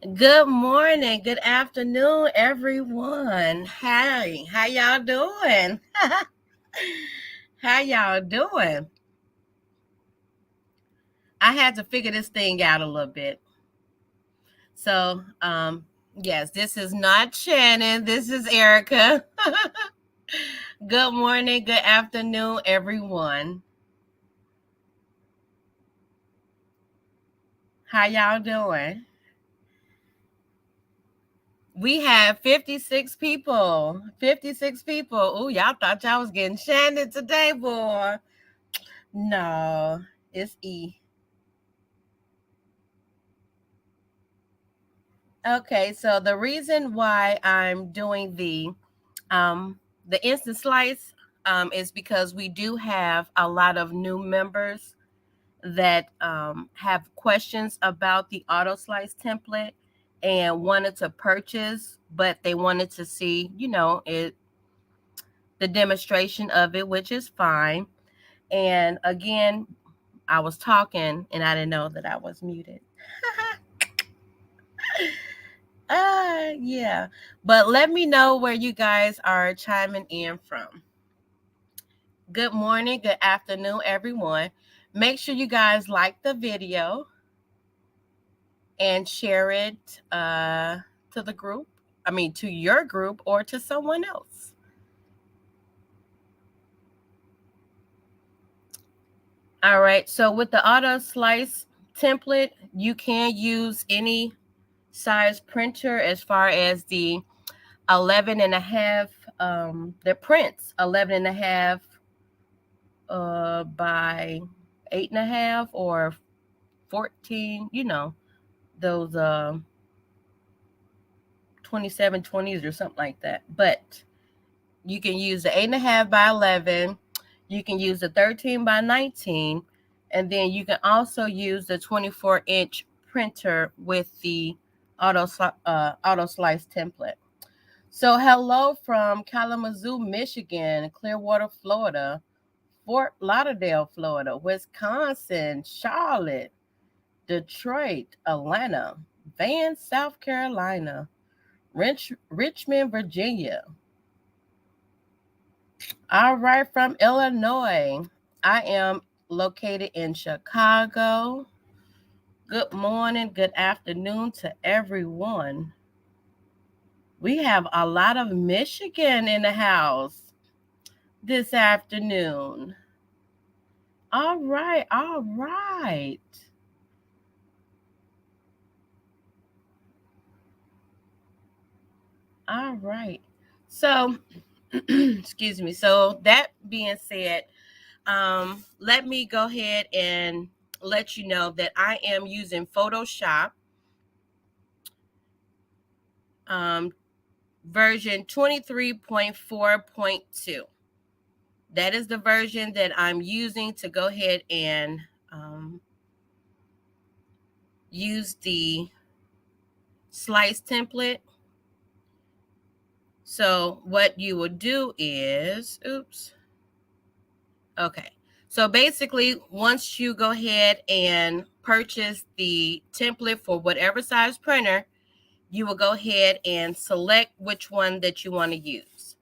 Good morning, good afternoon, everyone. Hey, how y'all doing? How y'all doing? I had to figure this thing out a little bit. So, yes, this is not Shannon. This is Erica. Good morning, good afternoon, everyone. How y'all doing? We have 56 people. 56 people. Oh, y'all thought y'all was getting Shannon today, boy. No, it's E. Okay, so the reason why I'm doing the Insta-Slice is because we do have a lot of new members that have questions about the auto slice template and wanted to purchase, but they wanted to see, the demonstration of it, which is fine. And again, I was talking and I didn't know that I was muted. Yeah. But let me know where you guys are chiming in from. Good morning, good afternoon, everyone. Make sure you guys like the video and share it to the group. To your group or to someone else. All right. So with the auto slice template, you can use any size printer as far as the 11 and a half, the prints 11 and a half by 8.5 or 14, those 2720s or something like that. But you can use the 8.5 by 11, you can use the 13 by 19, and then you can also use the 24-inch printer with the auto slice template. So hello from Kalamazoo, Michigan, Clearwater, Florida, Fort Lauderdale, Florida, Wisconsin, Charlotte, Detroit, Atlanta, Van, South Carolina, Richmond, Virginia. All right, from Illinois. I am located in Chicago. Good morning, good afternoon to everyone. We have a lot of Michigan in the house this afternoon. All right, all right. All right. So, excuse me. So, that being said, let me go ahead and let you know that I am using Photoshop um, version 23.4.2. That is the version that I'm using to go ahead and use the slice template. So what you will do is, okay. So basically, once you go ahead and purchase the template for whatever size printer, you will go ahead and select which one that you want to use.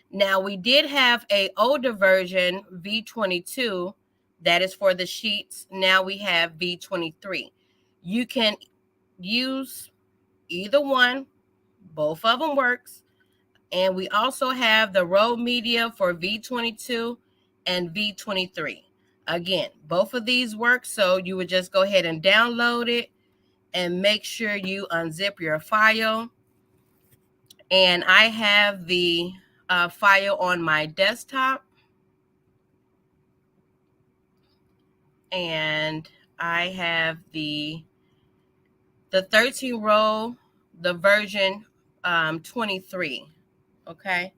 Now, we did have a older version, V22, that is for the sheets. Now we have V23. You can use either one, both of them works. And we also have the road media for V22 and V23. Again, both of these work, so you would just go ahead and download it and make sure you unzip your file. And I have the file on my desktop, and I have the 13 roll, the version 23. Okay,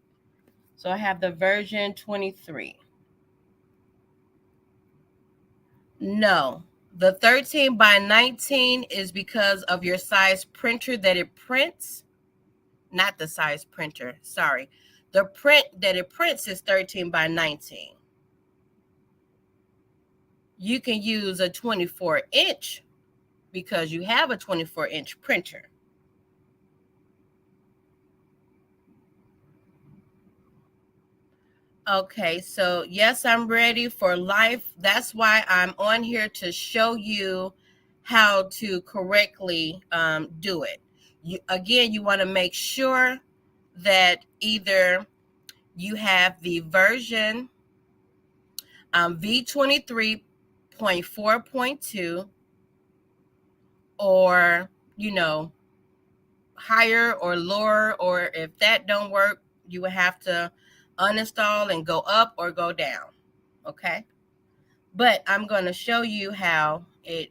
so I have the version 23. No, the 13 by 19 is because of your size printer that it prints, not the size printer, sorry. The print that it prints is 13 by 19. You can use a 24-inch because you have a 24-inch printer. Okay, so yes, I'm ready for life. That's why I'm on here to show you how to correctly do it. You want to make sure that either you have the version V23.4.2 or, higher or lower, or if that don't work, you would have to uninstall and go up or go down. Okay. But I'm going to show you how it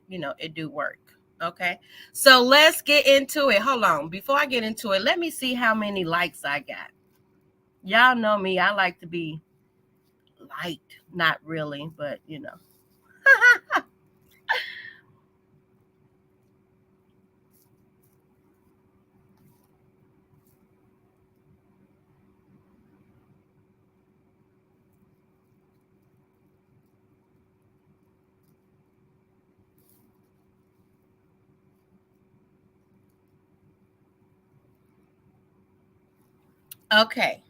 do work. Okay. So let's get into it. Hold on. Before I get into it, let me see how many likes I got. Y'all know me. I like to be liked. Not really, but Okay.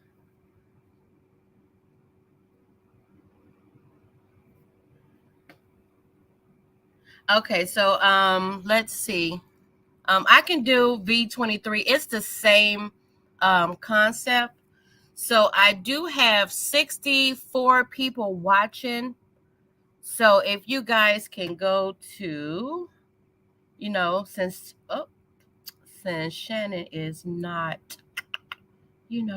Okay, so let's see. I can do V23. It's the same concept. So I do have 64 people watching. So if you guys can go to, since Shannon is not,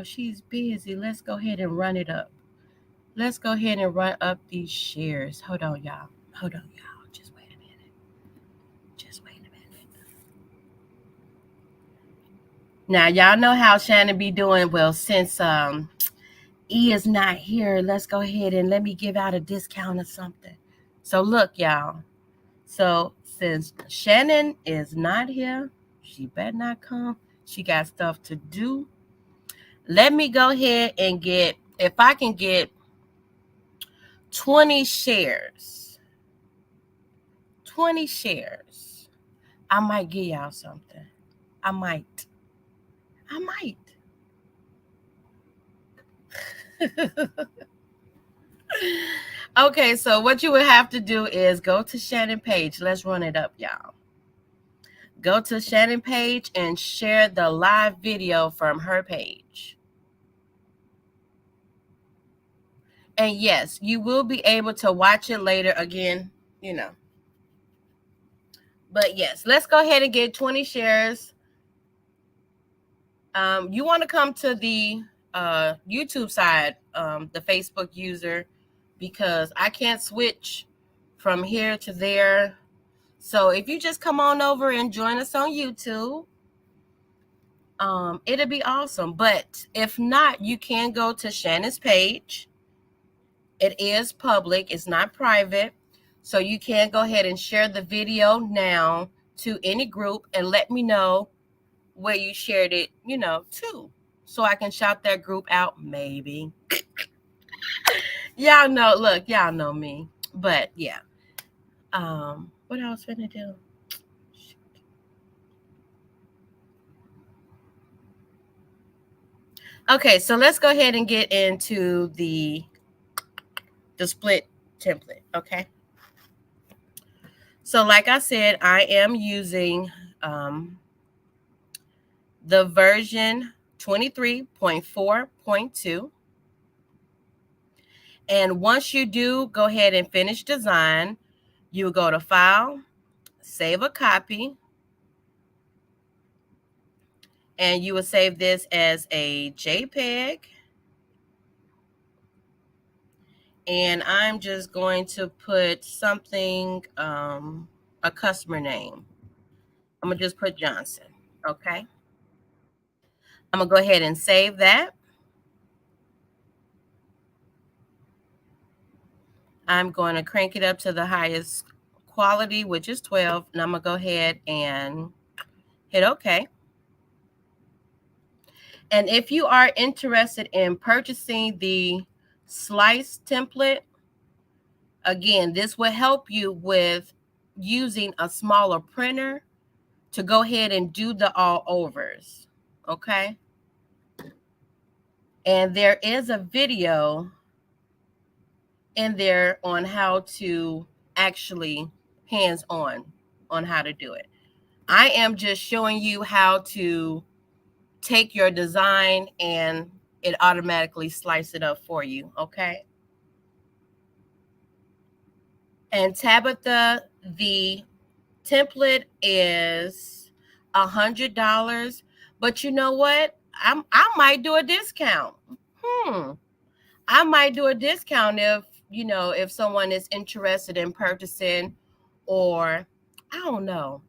she's busy. Let's go ahead and run it up. Let's go ahead and run up these shares. Hold on, y'all. Hold on, y'all. Just wait a minute. Just wait a minute. Now y'all know how Shannon be doing. Well, since E is not here, let's go ahead and let me give out a discount or something. So look, y'all. So since Shannon is not here, she better not come. She got stuff to do. Let me go ahead and if I can get 20 shares, 20 shares, I might give y'all something. I might. Okay, so what you would have to do is go to Shannon page. Let's run it up, y'all. Go to Shannon page and share the live video from her page. And yes, you will be able to watch it later again, But yes, let's go ahead and get 20 shares. You want to come to the YouTube side, the Facebook user, because I can't switch from here to there. So if you just come on over and join us on YouTube, it'll be awesome. But if not, you can go to Shannon's page. It is public, it's not private. So you can go ahead and share the video now to any group and let me know where you shared it, to. So I can shout that group out, maybe. Y'all know me. But yeah. What I was gonna do? Okay, so let's go ahead and get into the split template, okay? So like I said, I am using the version 23.4.2. And once you do go ahead and finish design, you will go to File, Save a Copy, and you will save this as a JPEG. And I'm just going to put something, a customer name. I'm going to just put Johnson, okay? I'm going to go ahead and save that. I'm going to crank it up to the highest quality, which is 12, and I'm going to go ahead and hit OK. And if you are interested in purchasing the Slice template, again, this will help you with using a smaller printer to go ahead and do the all overs, okay? And there is a video in there on how to actually hands-on on how to do it. I am just showing you how to take your design and it automatically slice it up for you, okay? And Tabitha, the template is $100, but you know what? I might do a discount. I might do a discount if, you know, if someone is interested in purchasing, or I don't know.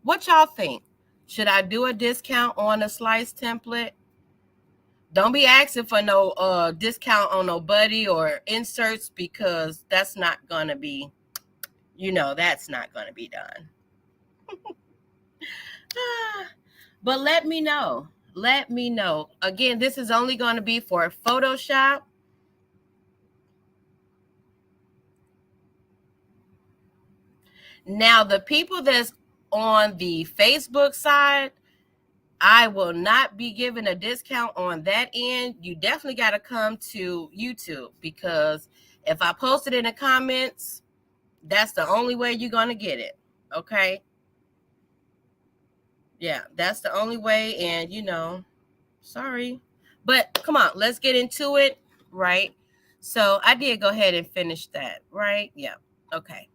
What y'all think? Should I do a discount on a slice template? Don't be asking for no discount on no buddy or inserts, because that's not gonna be, you know, that's not gonna be done. But let me know. Let me know. Again, this is only going to be for Photoshop. Now, the people that's on the Facebook side, I will not be giving a discount on that end. You definitely got to come to YouTube, because if I post it in the comments, that's the only way you're going to get it. Okay? Yeah, that's the only way. And, you know, sorry. But come on, let's get into it, right? So I did go ahead and finish that, right? Yeah. Okay.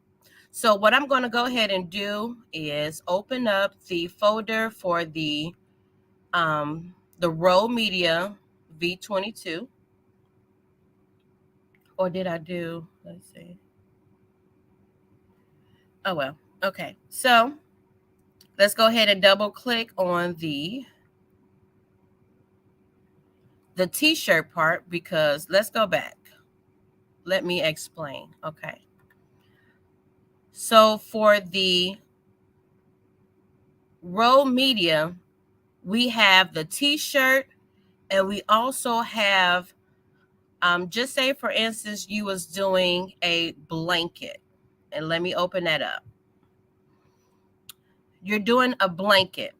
So what I'm going to go ahead and do is open up the folder for the Roll Media V22. Or did I do, let's see. Oh, well. Okay. So let's go ahead and double click on the t-shirt part, because let's go back. Let me explain. Okay. So for the Roll Media, we have the t-shirt, and we also have, just say for instance, you was doing a blanket, and let me open that up. You're doing a blanket,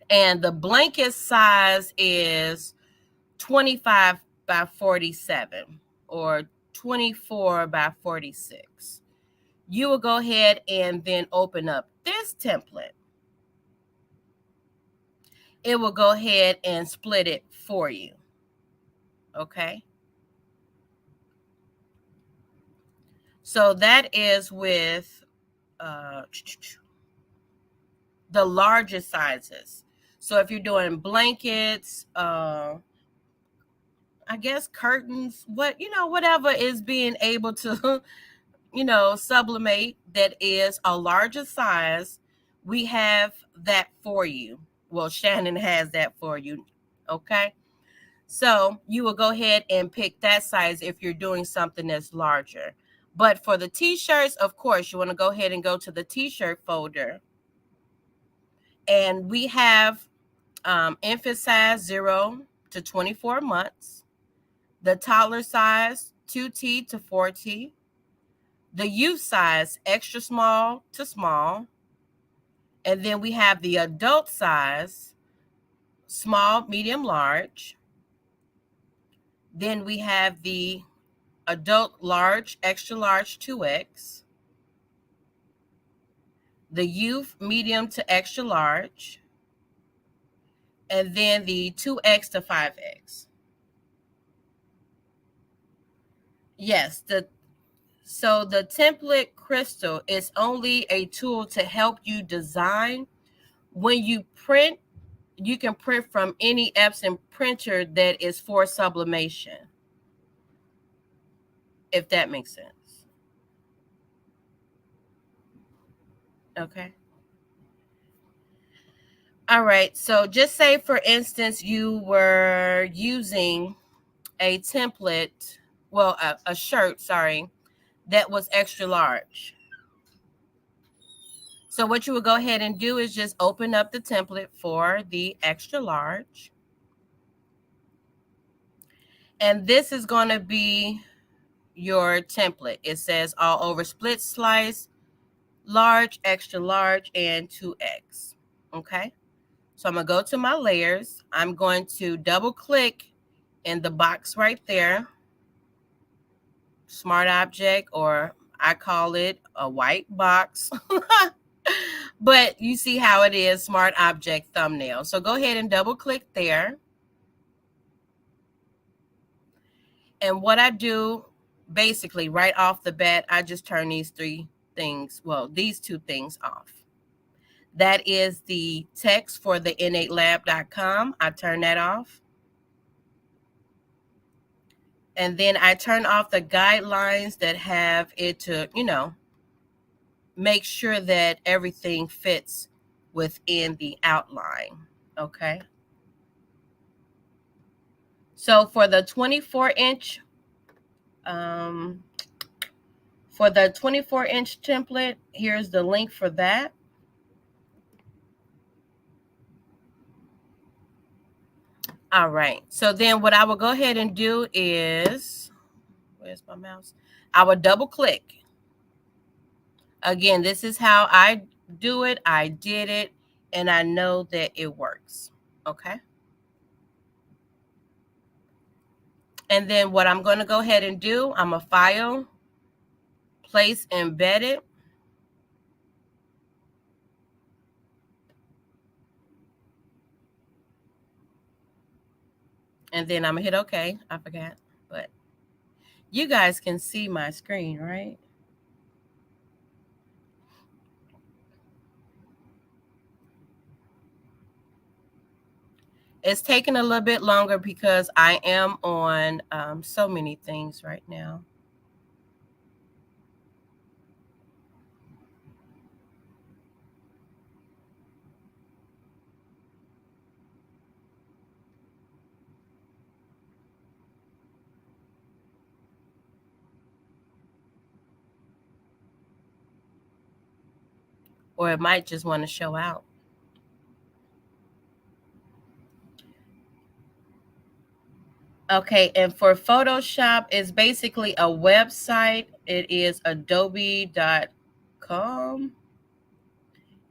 and the blanket size is 25 by 47 or 24 by 46. You will go ahead and then open up this template. It will go ahead and split it for you. Okay. So that is with the largest sizes. So if you're doing blankets, I guess curtains, whatever is being able to, sublimate, that is a larger size, we have that for you. Well, Shannon has that for you. Okay. So you will go ahead and pick that size if you're doing something that's larger. But for the t-shirts, of course, you want to go ahead and go to the t-shirt folder. And we have infant size 0 to 24 months, the toddler size 2T to 4T, the youth size extra small to small, and then we have the adult size small, medium, large. Then we have the adult large, extra large 2X, the youth medium to extra large, and then the 2X to 5X. Yes, so the template crystal is only a tool to help you design. When you print, you can print from any Epson printer that is for sublimation, if that makes sense. Okay. All right. So just say, for instance, you were using a template, well, a shirt, sorry, that was extra large. So what you would go ahead and do is just open up the template for the extra large. And this is going to be your template. It says all over split slice, large, extra large, and 2X. Okay. So I'm going to go to my layers. I'm going to double click in the box right there. smart object, or I call it a white box. But you see how it is, smart object thumbnail. So go ahead and double click there. And what I do basically right off the bat, I just turn these three things, well, these two things off. That is the text for the innatelab.com. I turn that off. And then I turn off the guidelines that have it to, make sure that everything fits within the outline. Okay. So for the 24-inch, template, here's the link for that. All right. So then what I will go ahead and do is, where's my mouse? I will double click. Again, this is how I do it. I did it, and I know that it works. Okay. And then what I'm going to go ahead and do, I'm a file, place embedded. And then I'm going to hit OK. I forgot, but you guys can see my screen, right? It's taking a little bit longer because I am on so many things right now. Or it might just want to show out. Okay, and for Photoshop, it's basically a website. It is adobe.com.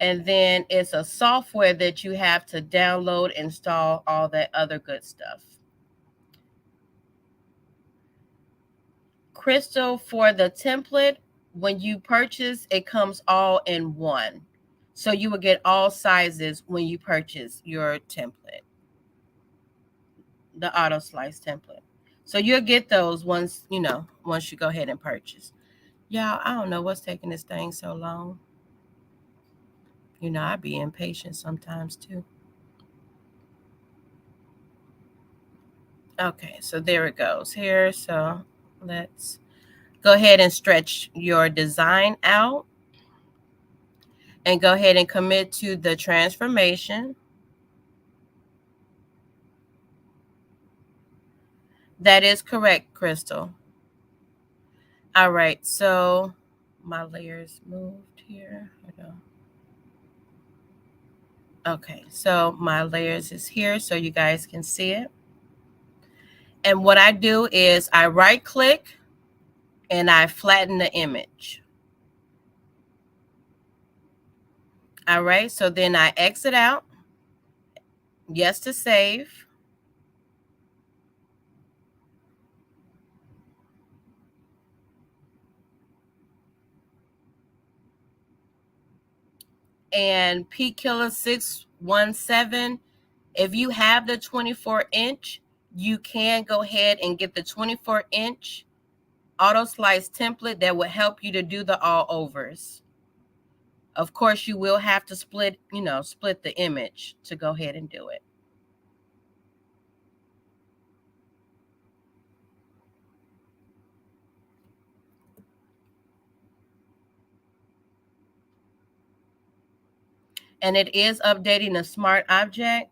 And then it's a software that you have to download, install, all that other good stuff. Crystal, for the template, when you purchase, it comes all in one. So you will get all sizes when you purchase your template, the auto slice template. So you'll get those once you go ahead and purchase. Y'all, I don't know what's taking this thing so long. I be impatient sometimes too. Okay, so there it goes here. So let's go ahead and stretch your design out and go ahead and commit to the transformation. That is correct, Crystal. All right, so my layers moved here. Hold on. Okay, so my layers is here so you guys can see it. And what I do is I right click and I flatten the image. All right, so then I exit out. Yes to save. And P Killer 617, if you have the 24-inch, you can go ahead and get the 24-inch auto slice template that will help you to do the all overs. Of course, you will have to split the image to go ahead and do it. And it is updating the smart object.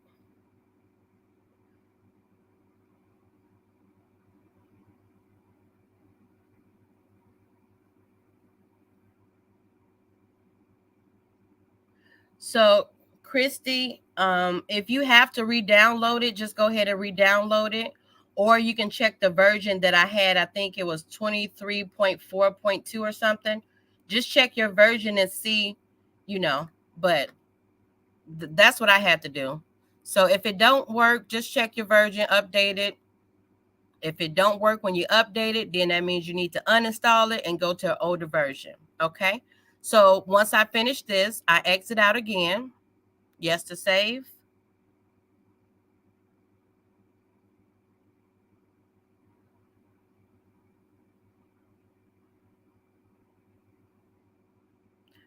So, Christy, if you have to re-download it, just go ahead and re-download it. Or you can check the version that I had. I think it was 23.4.2 or something. Just check your version and see, but that's what I had to do. So if it don't work, just check your version, update it, If it don't work when you update it, then that means you need to uninstall it and go to an older version. Okay. So once I finish this, I exit out again. Yes to save.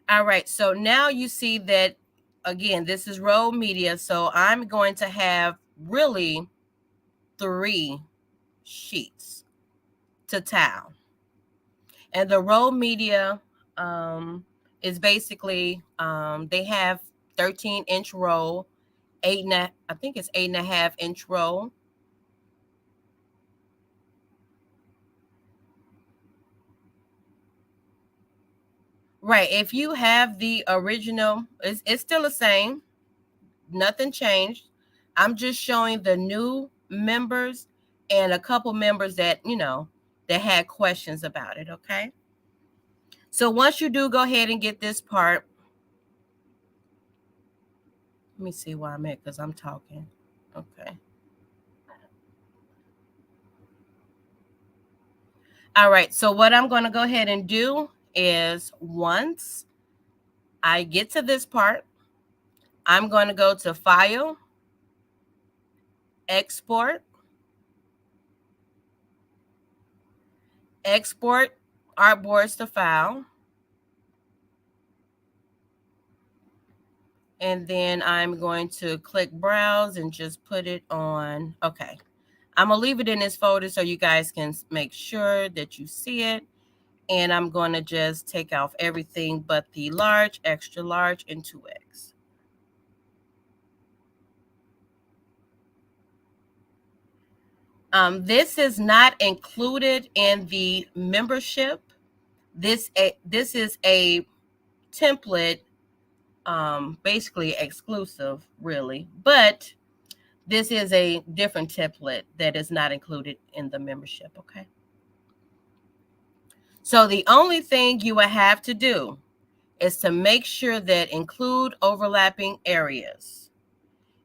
All right. So now you see that, again, this is roll media. So I'm going to have really 3 sheets to tile. And the roll media is basically, they have 13-inch roll, I think it's 8.5-inch roll. Right. If you have the original, it's still the same. Nothing changed. I'm just showing the new members and a couple members that, that had questions about it. Okay. So once you do go ahead and get this part, let me see where I'm at because I'm talking. Okay. All right. So what I'm going to go ahead and do is once I get to this part, I'm going to go to File, Export, Export Artboards to File. And then I'm going to click Browse and just put it on. Okay. I'm going to leave it in this folder so you guys can make sure that you see it. And I'm going to just take off everything but the large, extra large, and 2X. This is not included in the membership. This is a template, basically exclusive, really. But this is a different template that is not included in the membership, okay? So the only thing you will have to do is to make sure that include overlapping areas.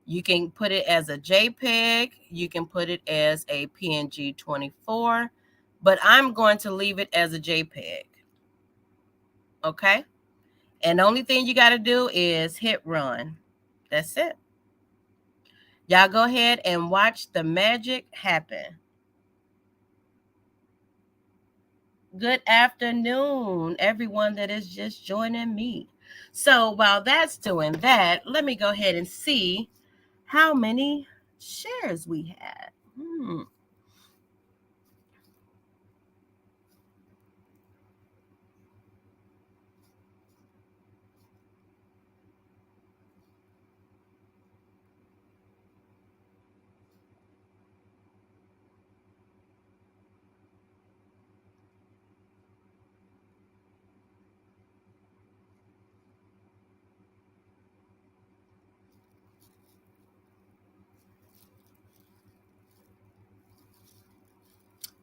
You can put it as a JPEG, you can put it as a PNG 24, but I'm going to leave it as a JPEG, okay? And the only thing you got to do is hit run. That's it. Y'all go ahead and watch the magic happen. Good afternoon, everyone that is just joining me. So while that's doing that, let me go ahead and see how many shares we had.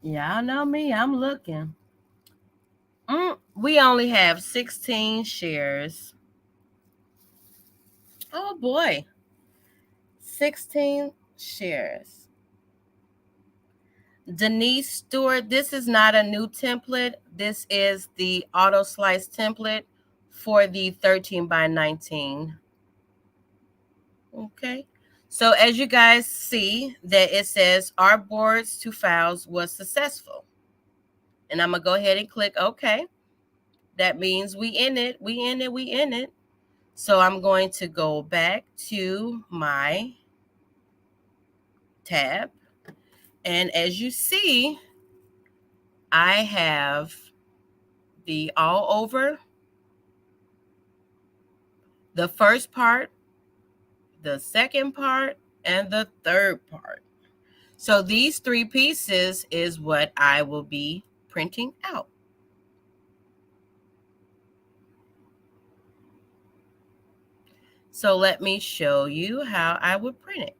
Y'all know me, I'm looking. We only have 16 shares. Oh boy, 16 shares. Denise Stewart, this is not a new template. This is the auto slice template for the 13 by 19. Okay. So as you guys see that it says our boards to files was successful. And I'm going to go ahead and click OK. That means we in it, we in it, we in it. So I'm going to go back to my tab. And as you see, I have the all over, the first part, the second part, and the third part. So these 3 pieces is what I will be printing out. So let me show you how I would print it.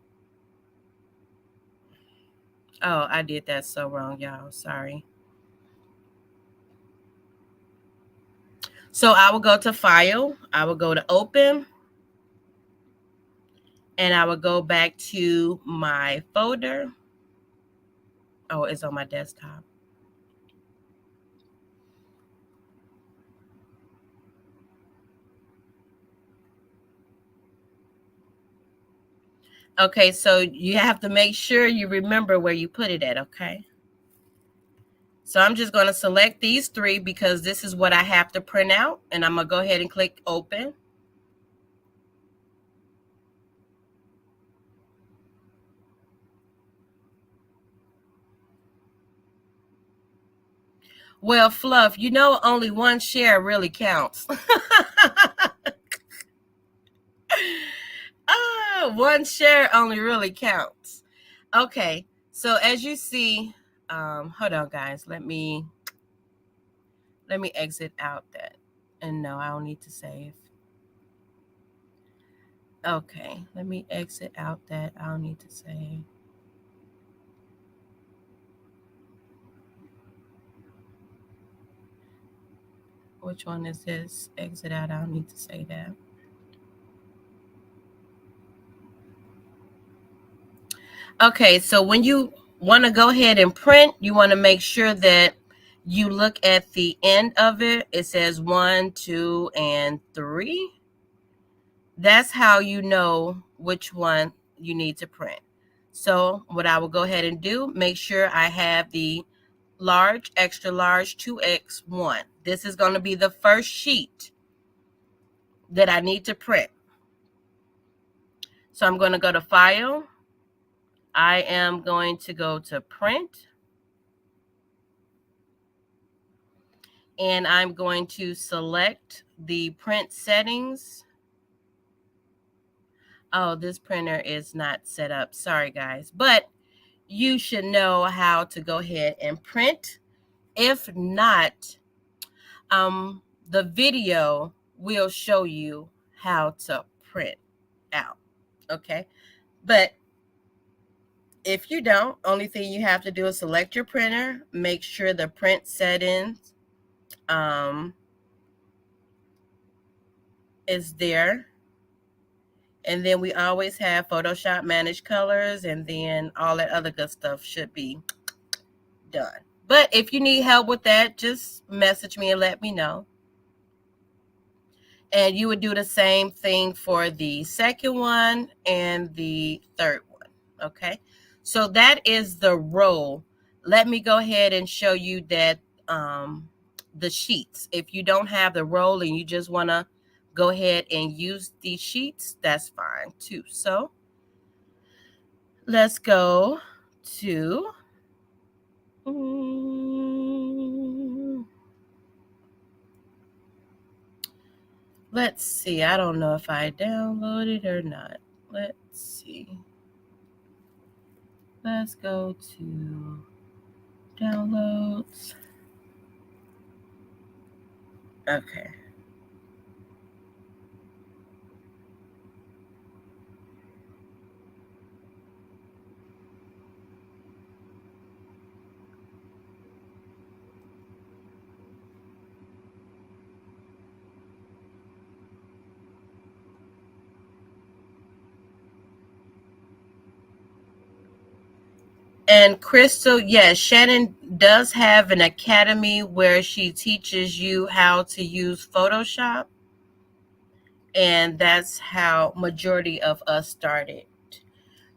Oh, I did that so wrong, y'all. Sorry. So I will go to File. I will go to Open. And I will go back to my folder. Oh, it's on my desktop. Okay, so you have to make sure you remember where you put it at, okay? So I'm just going to select these three because this is what I have to print out, and I'm going to go ahead and click open. Well, Fluff, you know only one share really counts. One share only really counts. Okay, so as you see, hold on, guys. Let me exit out that. And no, I don't need to save. Okay, let me exit out that. I don't need to save. Which one is this? Exit out. I don't need to say that. Okay, so when you want to go ahead and print, you want to make sure that you look at the end of it. It says 1, 2, and 3. That's how you know which one you need to print. So what I will go ahead and do, make sure I have the large, extra large 2x1. This is going to be the first sheet that I need to print. So I'm going to go to File. I am going to go to Print. And I'm going to select the print settings. Oh, this printer is not set up. Sorry, guys. But you should know how to go ahead and print. If not, the video will show you how to print out. Okay. But if you don't, only thing you have to do is select your printer, make sure the print settings is there. And then we always have Photoshop managed colors, and then all that other good stuff should be done. But if you need help with that, just message me and let me know. And you would do the same thing for the second one and the third one. Okay. So that is the roll. Let me go ahead and show you that the sheets. If you don't have the roll and you just want to go ahead and use these sheets, that's fine too. So let's go to let's see. I don't know if I downloaded or not. Let's see. Let's go to downloads. Okay. And Crystal, yes, Shannon does have an academy where she teaches you how to use Photoshop. And that's how majority of us started.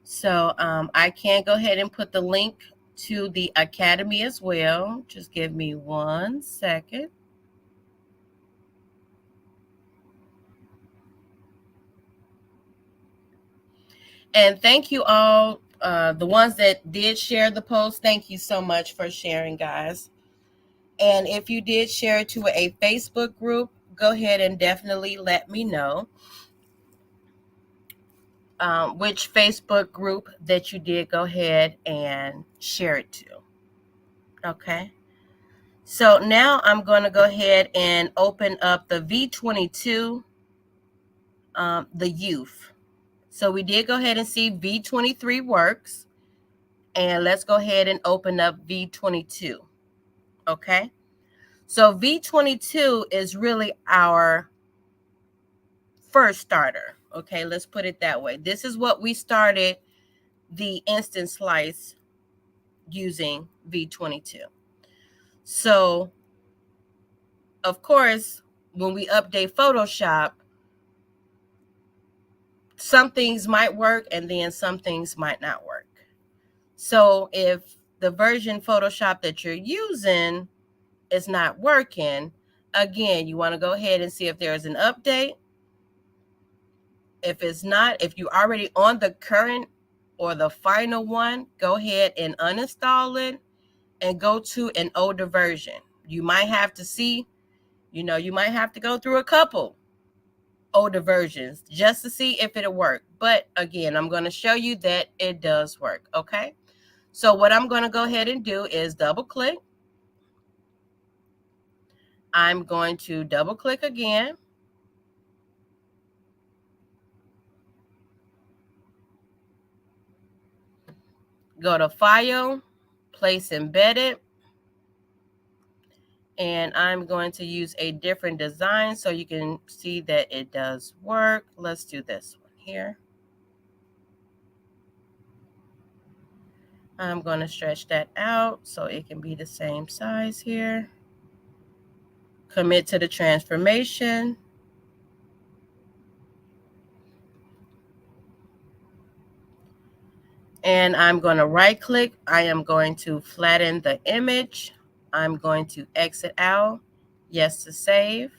So I can go ahead and put the link to the academy as well. Just give me 1 second. And thank you all, the ones that did share the post. Thank you so much for sharing, guys. And if you did share it to a Facebook group, go ahead and definitely let me know which Facebook group that you did go ahead and share it to. Okay. So now I'm going to go ahead and open up the V22, the youth. So we did go ahead and see V23 works. And let's go ahead and open up V22. Okay. So V22 is really our first starter. Okay. Let's put it that way. This is what we started the Insta-Slice using V22. So, of course, when we update Photoshop, some things might work and then some things might not work. So if the version Photoshop that you're using is not working, again, you want to go ahead and see if there's an update. If it's not, if you're already on the current or the final one, go ahead and uninstall it and go to an older version. You might have to see, you might have to go through a couple older versions just to see if it'll work. But again, I'm going to show you that it does work. Okay. So what I'm going to go ahead and do is double click. I'm going to double click again. Go to File, Place Embedded. And I'm going to use a different design so you can see that it does work. Let's do this one here. I'm going to stretch that out so it can be the same size here. Commit to the transformation. And I'm going to right click. I am going to flatten the image. I'm going to exit out. Yes to save.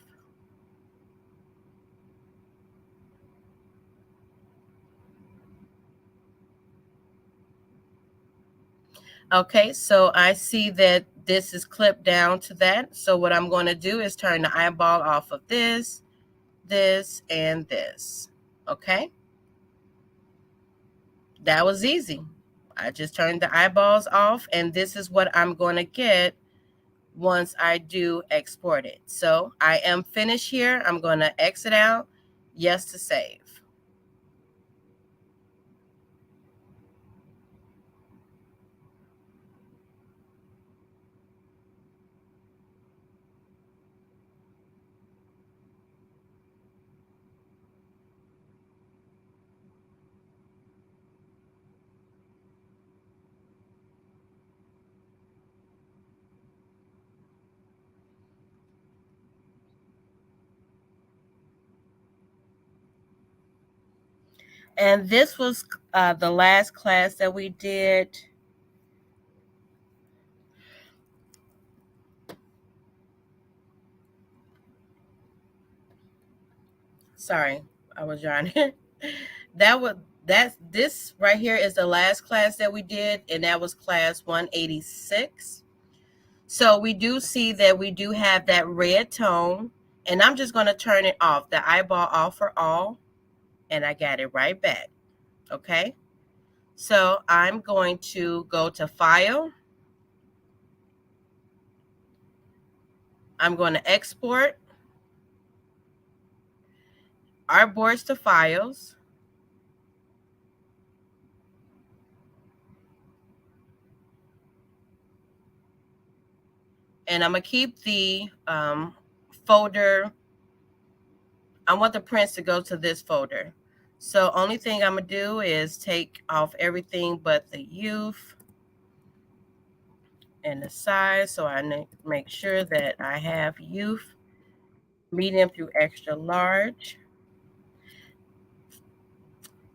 Okay, so I see that this is clipped down to that. So what I'm going to do is turn the eyeball off of this, and this. Okay, that was easy. I just turned the eyeballs off, and this is what I'm going to get once I do export it. So I am finished here. I'm going to exit out. Yes to save. And this was the last class that we did. Sorry, I was trying. This right here is the last class that we did, and that was class 186. So we do see that we do have that red tone, and I'm just going to turn it off, the eyeball off for all, and I got it right back. Okay, so I'm going to go to File. I'm going to export artboards to files. And I'm going to keep the folder. I want the prints to go to this folder. So only thing I'm going to do is take off everything but the youth and the size. So I make sure that I have youth, medium through extra large.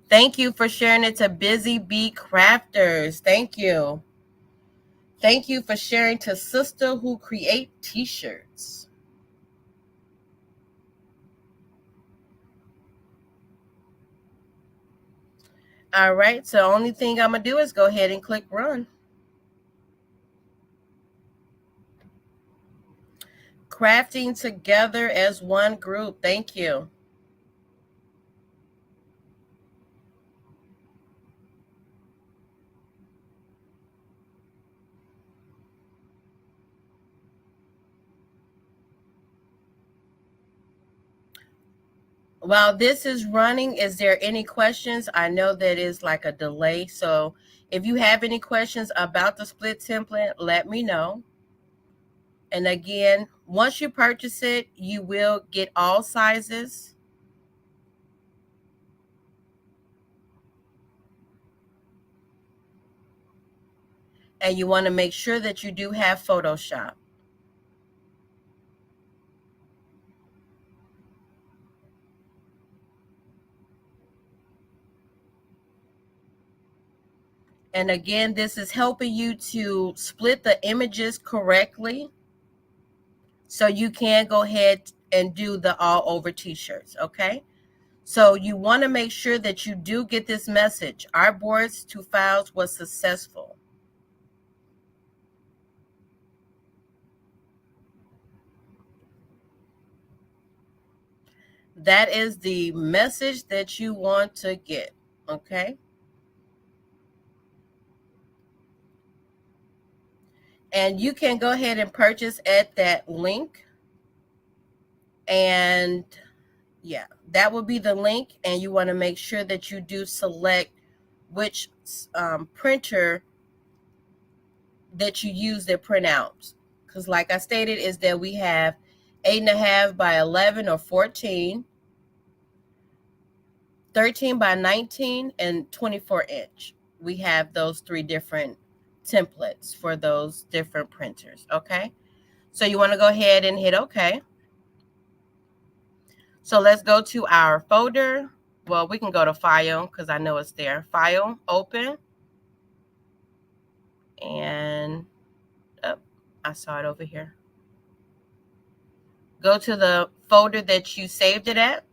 Thank you for sharing it to Busy Bee Crafters. Thank you. Thank you for sharing to Sister Who Create T-shirts. All right, so the only thing I'm going to do is go ahead and click Run. Crafting together as one group. Thank you. While this is running, is there any questions? I know that is like a delay. So if you have any questions about the split template, let me know. And again, once you purchase it, you will get all sizes. And you want to make sure that you do have Photoshop. And again, this is helping you to split the images correctly so you can go ahead and do the all over t-shirts, okay? So you want to make sure that you do get this message. Our boards to files was successful. That is the message that you want to get, okay? And you can go ahead and purchase at that link. And yeah, that will be the link. And you want to make sure that you do select which printer that you use that print out. Because like I stated, is that we have 8.5 by 11 or 14, 13 by 19, and 24 inch. We have those 3 different templates for those different printers, okay? So you want to go ahead and hit OK. So let's go to our folder. Well, we can go to File because I know it's there. File, Open. And oh, I saw it over here. Go to the folder that you saved it at.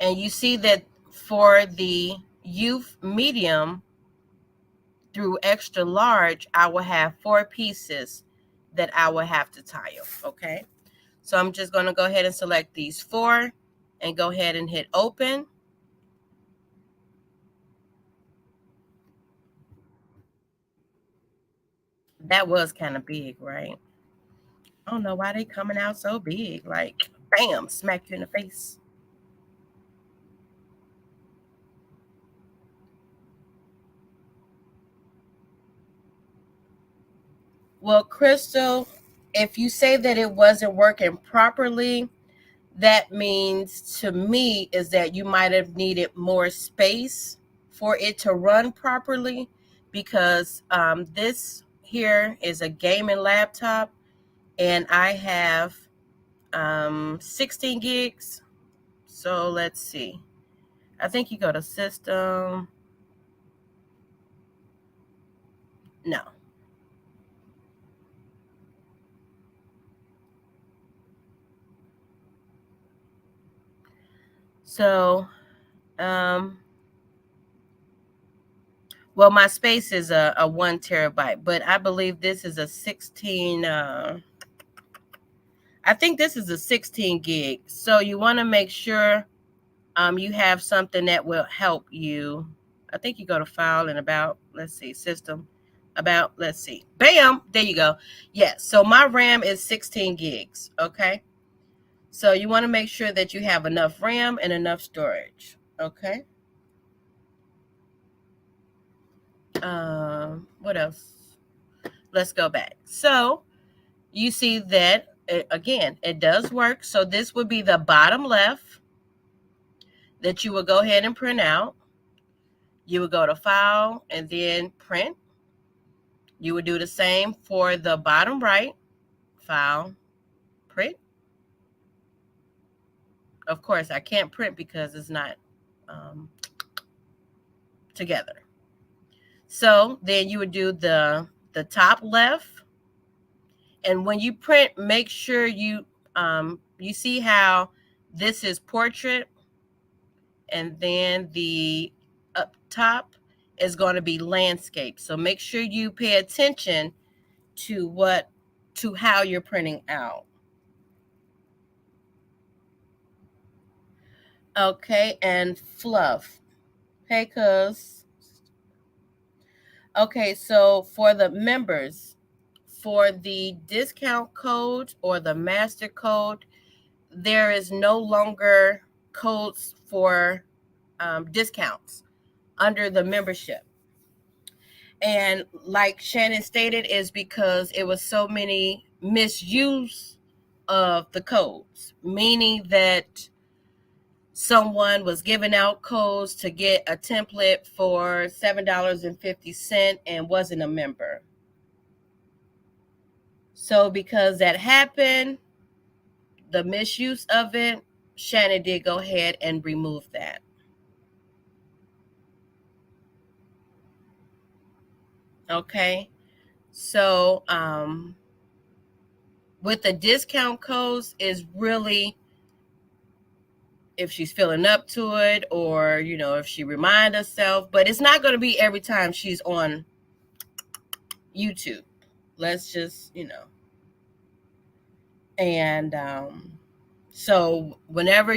And you see that for the youth medium through extra large, I will have 4 pieces that I will have to tile, okay? So I'm just going to go ahead and select these 4 and go ahead and hit Open. That was kind of big, right? I don't know why they coming out so big, like bam, smack you in the face. Well, Crystal, if you say that it wasn't working properly, that means to me is that you might have needed more space for it to run properly, because this here is a gaming laptop and I have 16 gigs. So let's see. I think you go to System. No. So, well, my space is a 1 terabyte, but I believe this is a 16. I think this is a 16 gig. So you want to make sure you have something that will help you. I think you go to File and About. Let's see, System, About. Let's see. Bam! There you go. Yes. So my RAM is 16 gigs. Okay. So you want to make sure that you have enough RAM and enough storage. Okay. What else? Let's go back. So you see that, again, it does work. So this would be the bottom left that you would go ahead and print out. You would go to File and then Print. You would do the same for the bottom right. File, Print. Of course, I can't print because it's not together. So then you would do the top left. And when you print, make sure you see how this is portrait, and then the up top is going to be landscape. So make sure you pay attention to how you're printing out. Okay, and fluff. Hey, cuz. Okay, so for the members, for the discount code or the master code, there is no longer codes for discounts under the membership. And like Shannon stated, is because it was so many misuse of the codes, meaning that someone was giving out codes to get a template for $7.50 and wasn't a member. So because that happened, the misuse of it, Shannon did go ahead and remove that. Okay. So with the discount codes is really if she's feeling up to it, or if she remind herself, but it's not going to be every time she's on YouTube. Let's just and so whenever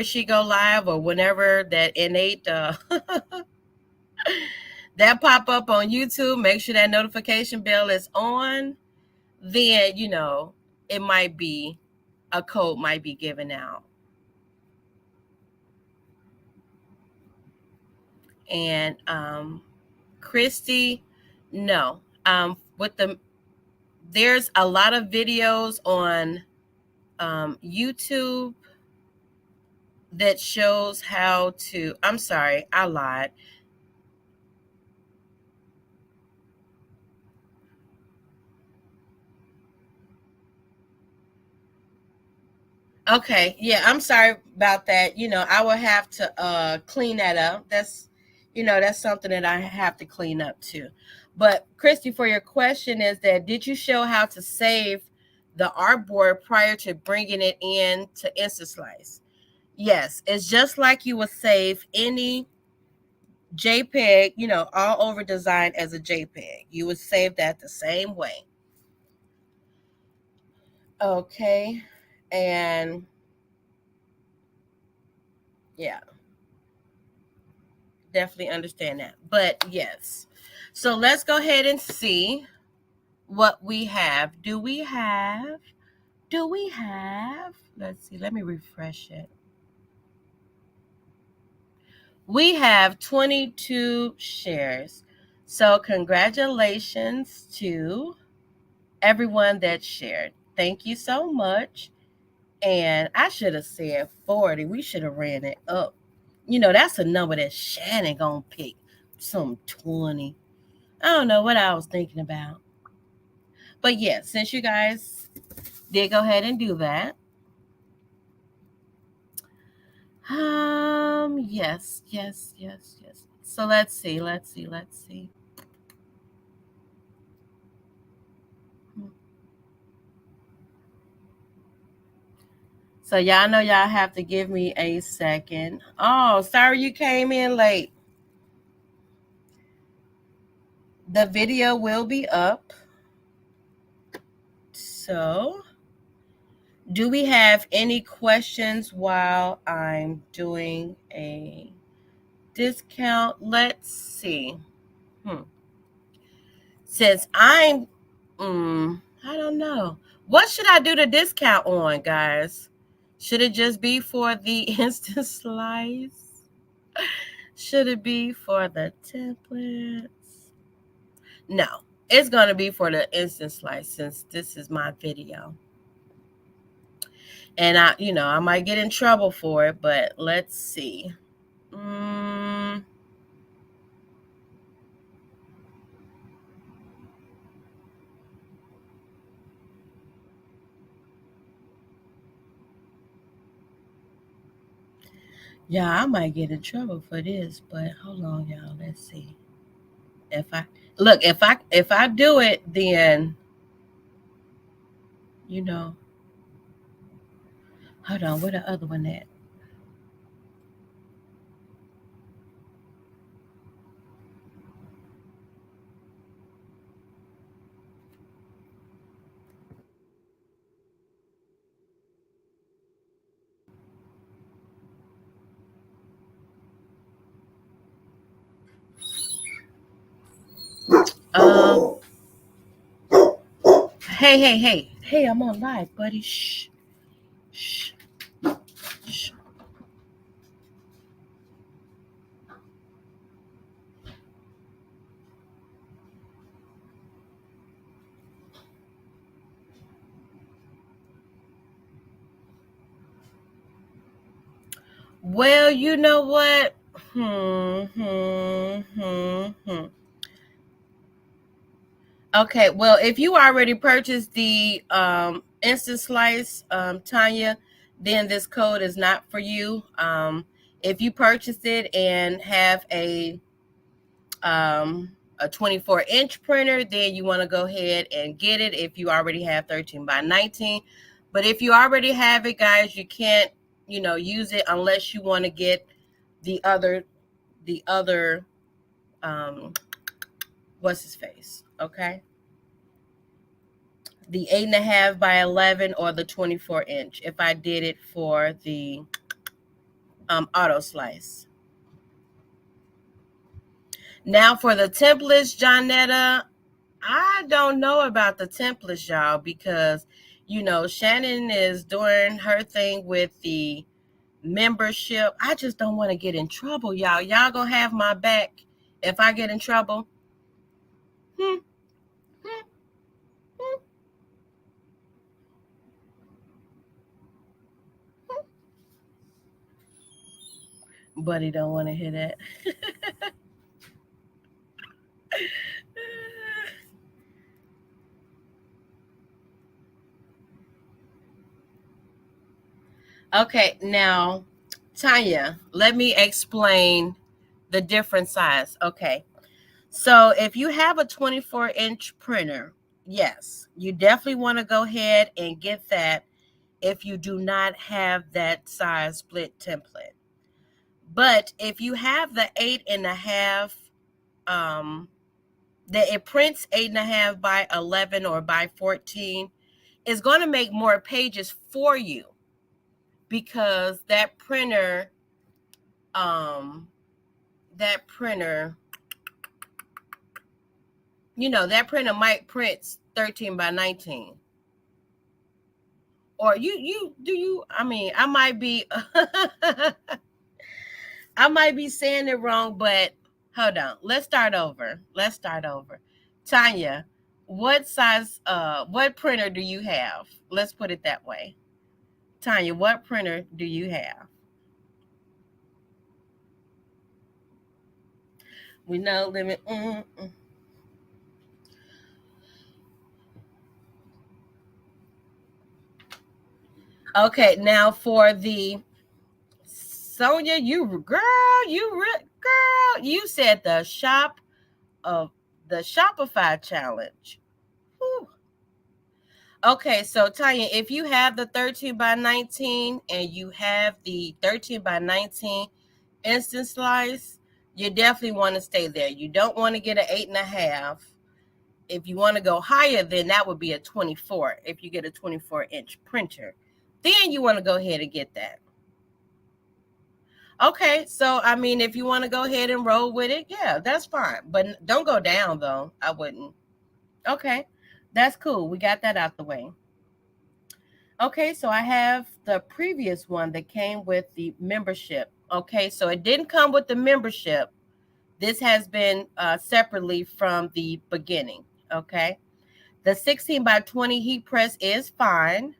she go live, or whenever that innate that pop up on YouTube, make sure that notification bell is on. Then it might be a code might be given out. And Christy, no. There's a lot of videos on YouTube that shows how to. I'm sorry, I lied. Okay, yeah, I'm sorry about that. I will have to clean that up. That's something that I have to clean up too. But Christy, for your question is that did you show how to save the artboard prior to bringing it in to Insta-Slice? Yes, it's just like you would save any JPEG, all over designed as a JPEG. You would save that the same way. Okay, and yeah. Definitely understand that. But yes. So let's go ahead and see what we have. Do we have? Let's see. Let me refresh it. We have 22 shares. So congratulations to everyone that shared. Thank you so much. And I should have said 40. We should have ran it up. That's a number that Shannon gonna pick. Some 20. I don't know what I was thinking about. But yes, since you guys did go ahead and do that. Yes. So let's see. So y'all know y'all have to give me a second. Oh, sorry you came in late. The video will be up. So, do we have any questions while I'm doing a discount? Let's see. Since I don't know. What should I do the discount on, guys? Should it just be for the Insta-Slice? Should it be for the templates? No, it's going to be for the Insta-Slice since this is my video. And I might get in trouble for it, but let's see. Yeah, I might get in trouble for this, but hold on, y'all. Let's see. If I do it, then hold on, where the other one at? Um, hey, I'm on live, buddy. Shh. Well, you know what? Okay, well, if you already purchased the Insta-Slice, Tanya, then this code is not for you. If you purchased it and have a 24-inch printer, then you want to go ahead and get it if you already have 13 by 19. But if you already have it, guys, you can't, use it unless you want to get the other, what's his face? Okay. The 8.5 by 11 or the 24-inch if I did it for the auto slice. Now for the templates, Johnetta, I don't know about the templates, y'all, because, Shannon is doing her thing with the membership. I just don't want to get in trouble, y'all. Y'all gonna have my back if I get in trouble? Buddy don't want to hear that. Okay, now, Tanya, let me explain the different size. Okay, so if you have a 24-inch printer, yes, you definitely want to go ahead and get that if you do not have that size split template. But if you have the 8.5, that it prints 8.5 by 11 or by 14, it's going to make more pages for you because that printer, that printer might print 13 by 19. Or I might be I might be saying it wrong, but hold on. Let's start over. Tanya, what printer do you have? Let's put it that way. Tanya, what printer do you have? We know limit. Okay, now for the Sonia, you said the Shopify challenge. Whew. Okay, so Tanya, if you have the 13 by 19 and you have the 13 by 19 Insta-Slice, you definitely want to stay there. You don't want to get an 8.5. If you want to go higher, then that would be a 24. If you get a 24-inch printer, then you want to go ahead and get that. Okay, so if you want to go ahead and roll with it, yeah, that's fine. But don't go down though. I wouldn't. Okay, that's cool. We got that out the way. Okay, so I have the previous one that came with the membership. Okay, so it didn't come with the membership. This has been separately from the beginning. Okay, the 16 by 20 heat press is fine.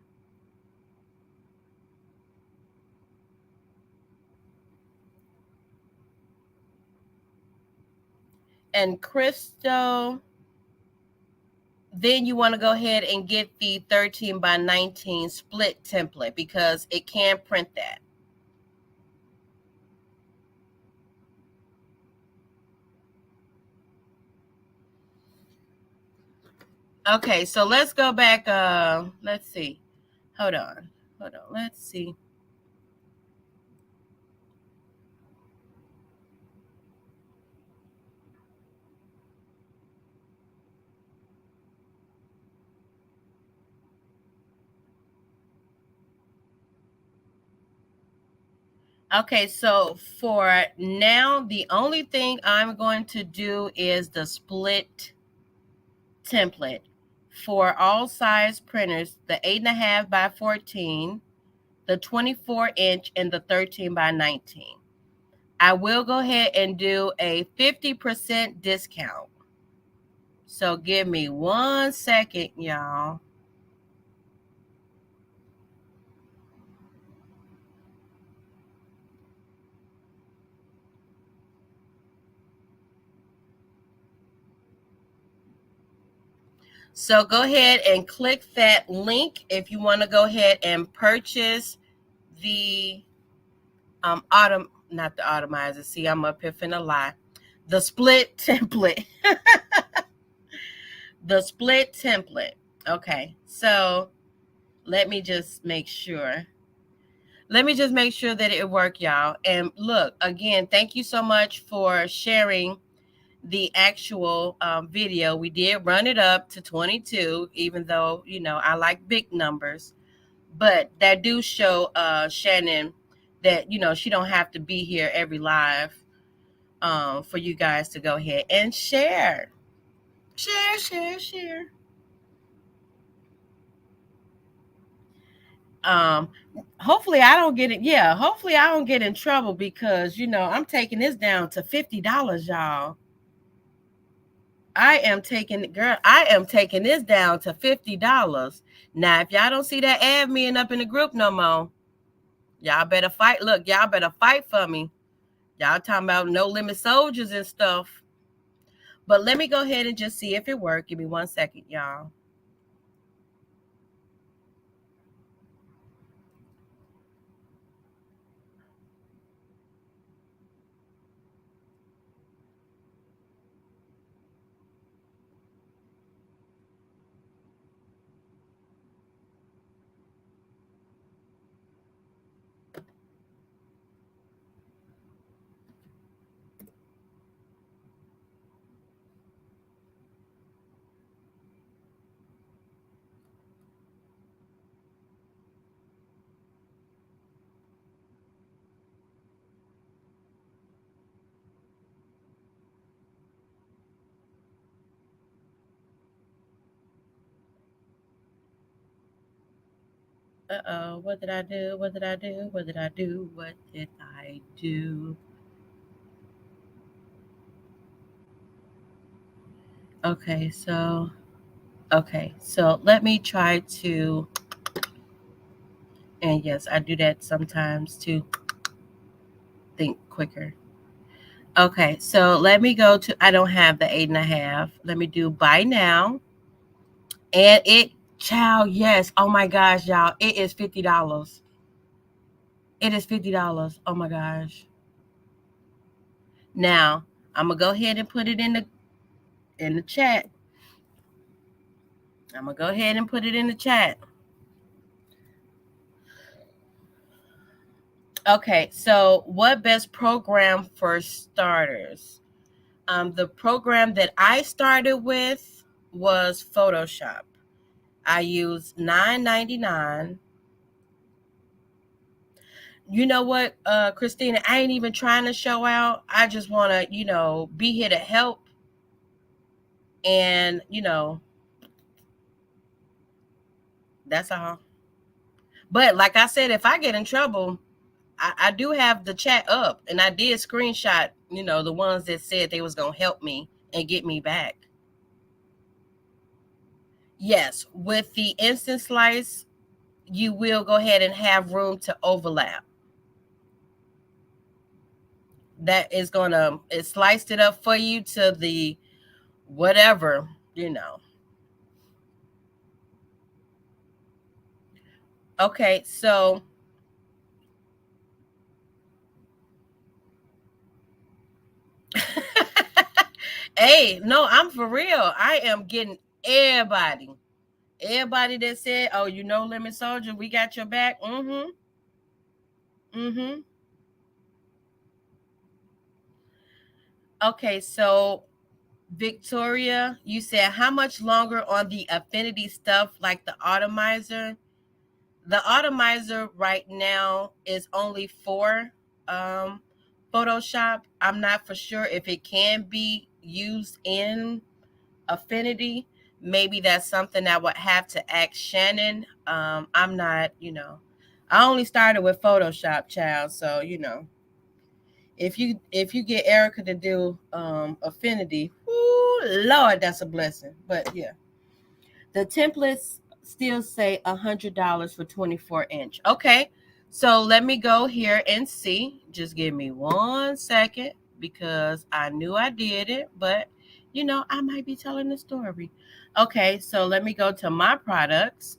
And Crystal, then you want to go ahead and get the 13 by 19 split template because it can print that. Okay, so let's go back. Let's see. Hold on. Let's see. Okay, so for now, the only thing I'm going to do is the split template for all size printers, the 8.5 by 14, the 24-inch, and the 13 by 19. I will go ahead and do a 50% discount. So give me 1 second, y'all. So go ahead and click that link if you want to go ahead and purchase the not the atomizer. See, I'm up here finna lie. The split template. The split template. Okay, so let me just make sure. Let me just make sure that it worked, y'all. And look, again, thank you so much for sharing the actual video. We did run it up to 22, even though, you know, I like big numbers. But that do show Shannon that, you know, she don't have to be here every live for you guys to go ahead and share. Share. Um, hopefully I don't get it. Yeah, hopefully I don't get in trouble because, you know, I'm taking this down to $50, y'all. I am taking this down to $50. Now, if y'all don't see that admin up in the group no more, y'all better fight. Look, y'all better fight for me. Y'all talking about no limit soldiers and stuff. But let me go ahead and just see if it worked. Give me 1 second, y'all. Uh-oh, what did I do? What did I do? What did I do? What did I do? Okay, so let me try to, and yes, I do that sometimes to think quicker. Okay, so let me go to, I don't have the 8.5. Let me do buy now. And it, child, yes. Oh my gosh, y'all. It is $50. It is $50. Oh my gosh. Now, I'm gonna go ahead and put it in the chat. I'm gonna go ahead and put it in the chat. Okay, so what best program for starters? The program that I started with was Photoshop. I used $9.99. You know what, Christina, I ain't even trying to show out. I just want to, you know, be here to help. And, you know, that's all. But like I said, if I get in trouble, I do have the chat up and I did screenshot, you know, the ones that said they was going to help me and get me back. Yes, with the Insta-Slice, you will go ahead and have room to overlap. That is going to, it sliced it up for you to the whatever, you know. Okay, so hey, no, I'm for real. I am getting everybody. Everybody that said, oh, you know, Lemon Soldier, we got your back. Mm-hmm. Mm-hmm. Okay, so Victoria, you said how much longer on the Affinity stuff like the atomizer? The atomizer right now is only for Photoshop. I'm not for sure if it can be used in Affinity. Maybe that's something I would have to ask Shannon. I'm not, you know, I only started with Photoshop, child. So, you know, if you get Erica to do Affinity, ooh, Lord, that's a blessing. But yeah, the templates still say $100 for 24-inch. Okay, so let me go here and see. Just give me 1 second because I knew I did it, but You know, I might be telling the story. Okay, so let me go to my products.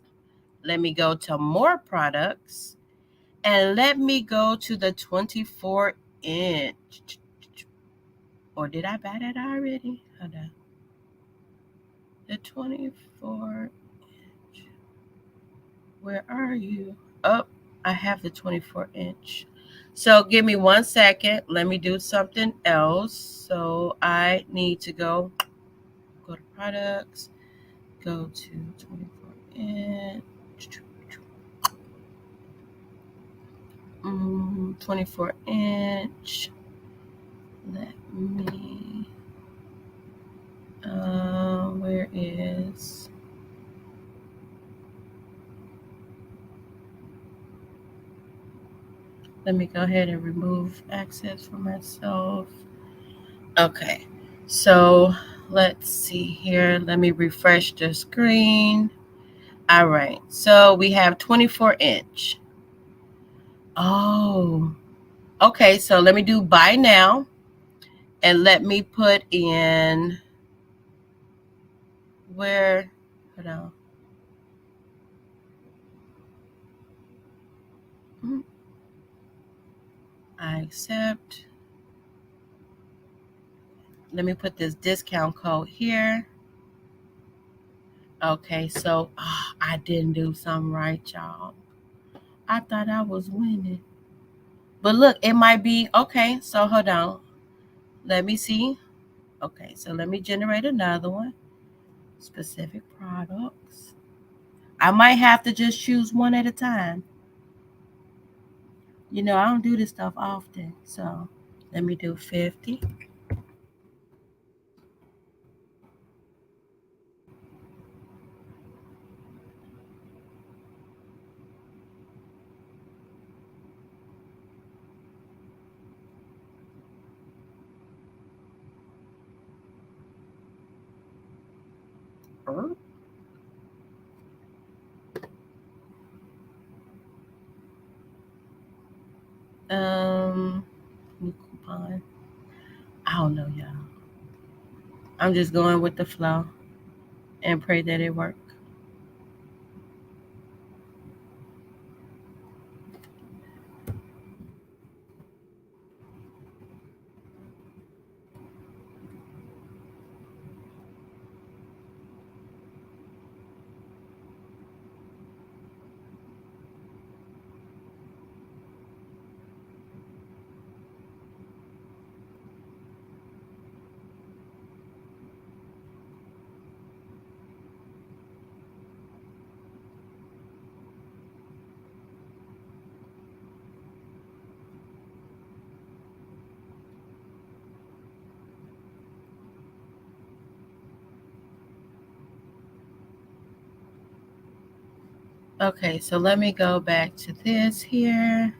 Let me go to more products. And let me go to the 24 inch. Or did I buy that already? Hold on. The 24 inch. Where are you? Oh, I have the 24 inch. So give me 1 second. Let me do something else. So I need to go to products, go to 24 inch. 24 inch. Let me, where is, let me go ahead and remove access for myself. Okay, so let's see here. Let me refresh the screen. All right, so we have 24 inch. Oh, okay, so let me do buy now and let me put in where, hold on. I accept. Let me put this discount code here. Okay, so I didn't do something right, y'all. I thought I was winning. But look, it might be, okay, so hold on. Let me see. Okay, so let me generate another one. Specific products. I might have to just choose one at a time. You know, I don't do this stuff often. So let me do 50. New coupon. I don't know, y'all. I'm just going with the flow and pray that it works. Okay, so let me go back to this here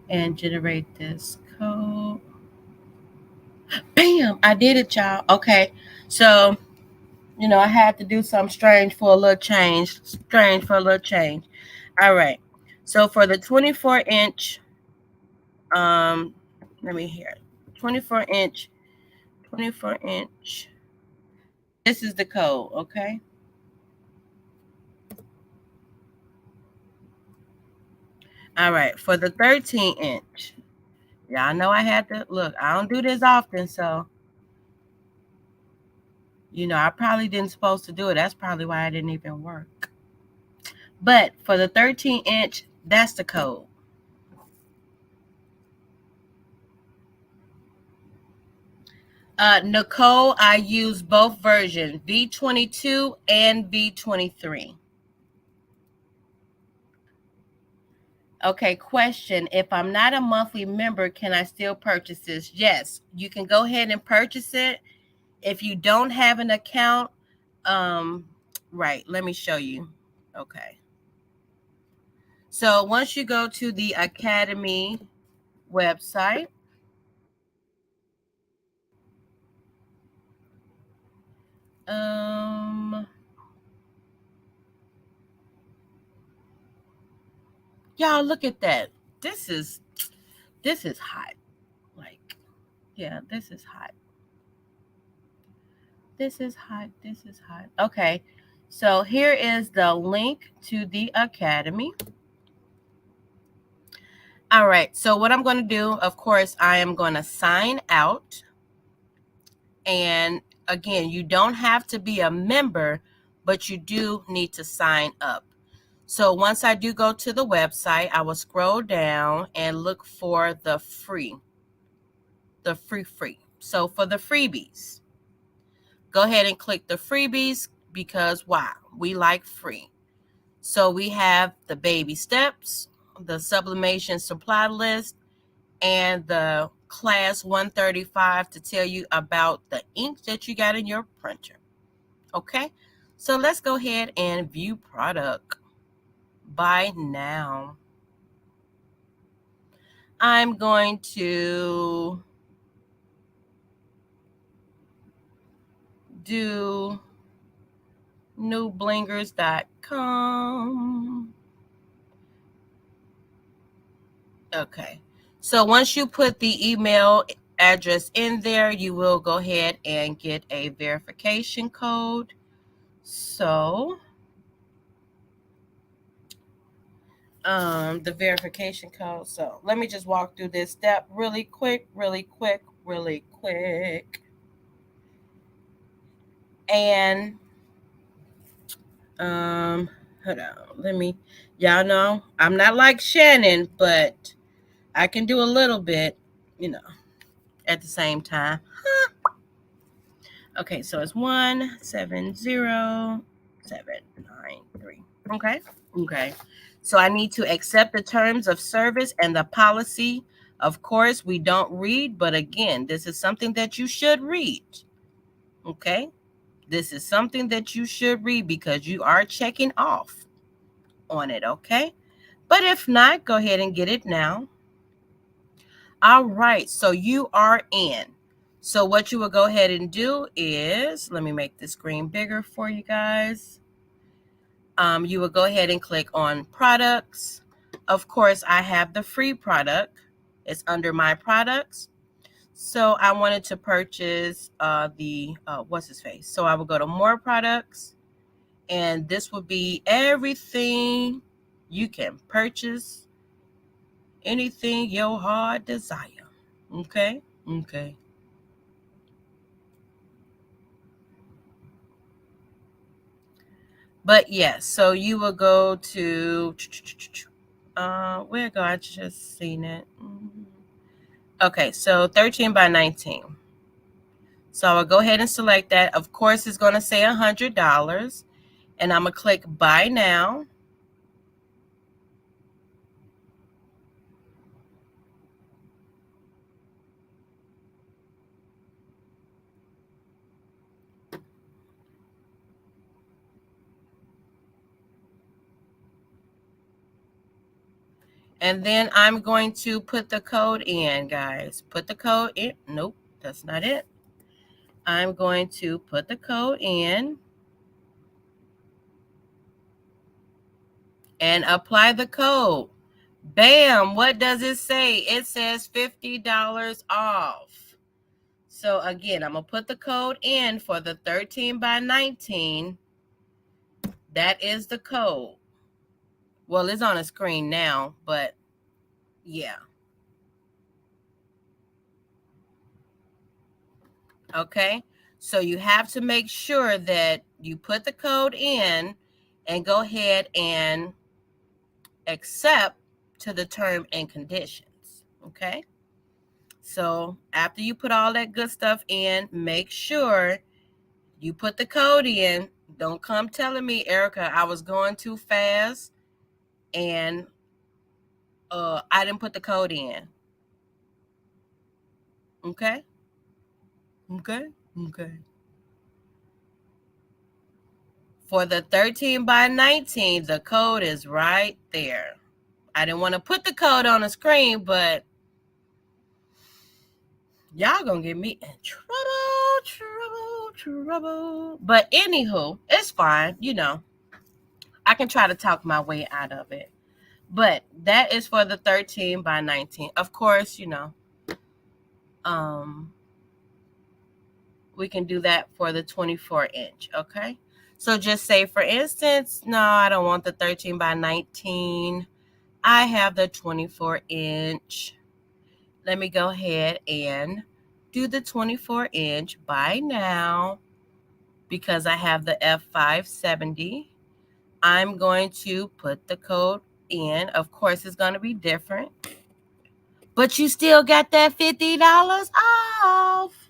and generate this code. Bam! I did it, y'all. Okay, so you know I had to do something strange for a little change. Strange for a little change. All right. So for the 24 inch, let me hear it. 24 inch, 24 inch. This is the code, okay? All right. For the 13 inch, y'all know I had to look. I don't do this often, so you know I probably didn't supposed to do it. That's probably why I didn't even work. But for the 13 inch, that's the code. Nicole, I use both versions, V22 and V23. Okay, question. If I'm not a monthly member, can I still purchase this? Yes, you can go ahead and purchase it. If you don't have an account, right, let me show you. Okay. So once you go to the Academy website, y'all look at that. This is hot. Like, yeah, this is hot. This is hot. This is hot. Okay. So here is the link to the Academy. All right. So what I'm going to do, of course, I am going to sign out. And again, you don't have to be a member, but you do need to sign up. So once I do go to the website, I will scroll down and look for the free. So for the freebies, go ahead and click the freebies because wow, we like free. So we have the baby steps, the sublimation supply list, and the class 135 to tell you about the ink that you got in your printer. Okay, so let's go ahead and view product. Buy now. I'm going to do newblingers.com. Okay. So once you put the email address in there, you will go ahead and get a verification code. So the verification code. So let me just walk through this step really quick. And hold on. Y'all know I'm not like Shannon, but I can do a little bit, at the same time. Okay, so it's 170793. Okay. So I need to accept the terms of service and the policy. Of course, we don't read, but again, this is something that you should read. Okay. This is something that you should read because you are checking off on it. Okay. But if not, go ahead and get it now. All right. So you are in. So what you will go ahead and do is, let me make the screen bigger for you guys. You will go ahead and click on products. Of course, I have the free product. It's under my products. So I wanted to purchase what's his face? So I will go to more products, and this will be everything you can purchase, anything your heart desire. Okay. But yes, so you will go to where go? I just seen it. Okay, so 13 by 19. So I will go ahead and select that. Of course, it's going to say $100, and I'm going to click buy now. And then I'm going to put the code in, guys. Put the code in. Nope, that's not it. I'm going to put the code in and apply the code. Bam, what does it say? It says $50 off. So again, I'm going to put the code in for the 13 by 19. That is the code. Well, it's on a screen now, but yeah. Okay. So you have to make sure that you put the code in and go ahead and accept to the term and conditions. Okay. So after you put all that good stuff in, make sure you put the code in. Don't come telling me, Erica, I was going too fast and I didn't put the code in. Okay. For the 13 by 19, the code is right there. I didn't want to put the code on the screen, but y'all gonna get me in trouble. But anywho, it's fine. I can try to talk my way out of it. But that is for the 13 by 19. Of course, we can do that for the 24 inch, okay? So just say, for instance, no, I don't want the 13 by 19. I have the 24 inch. Let me go ahead and do the 24 inch by now. Because I have the F570, I'm going to put the code in. Of course, it's going to be different, but you still got that $50 off.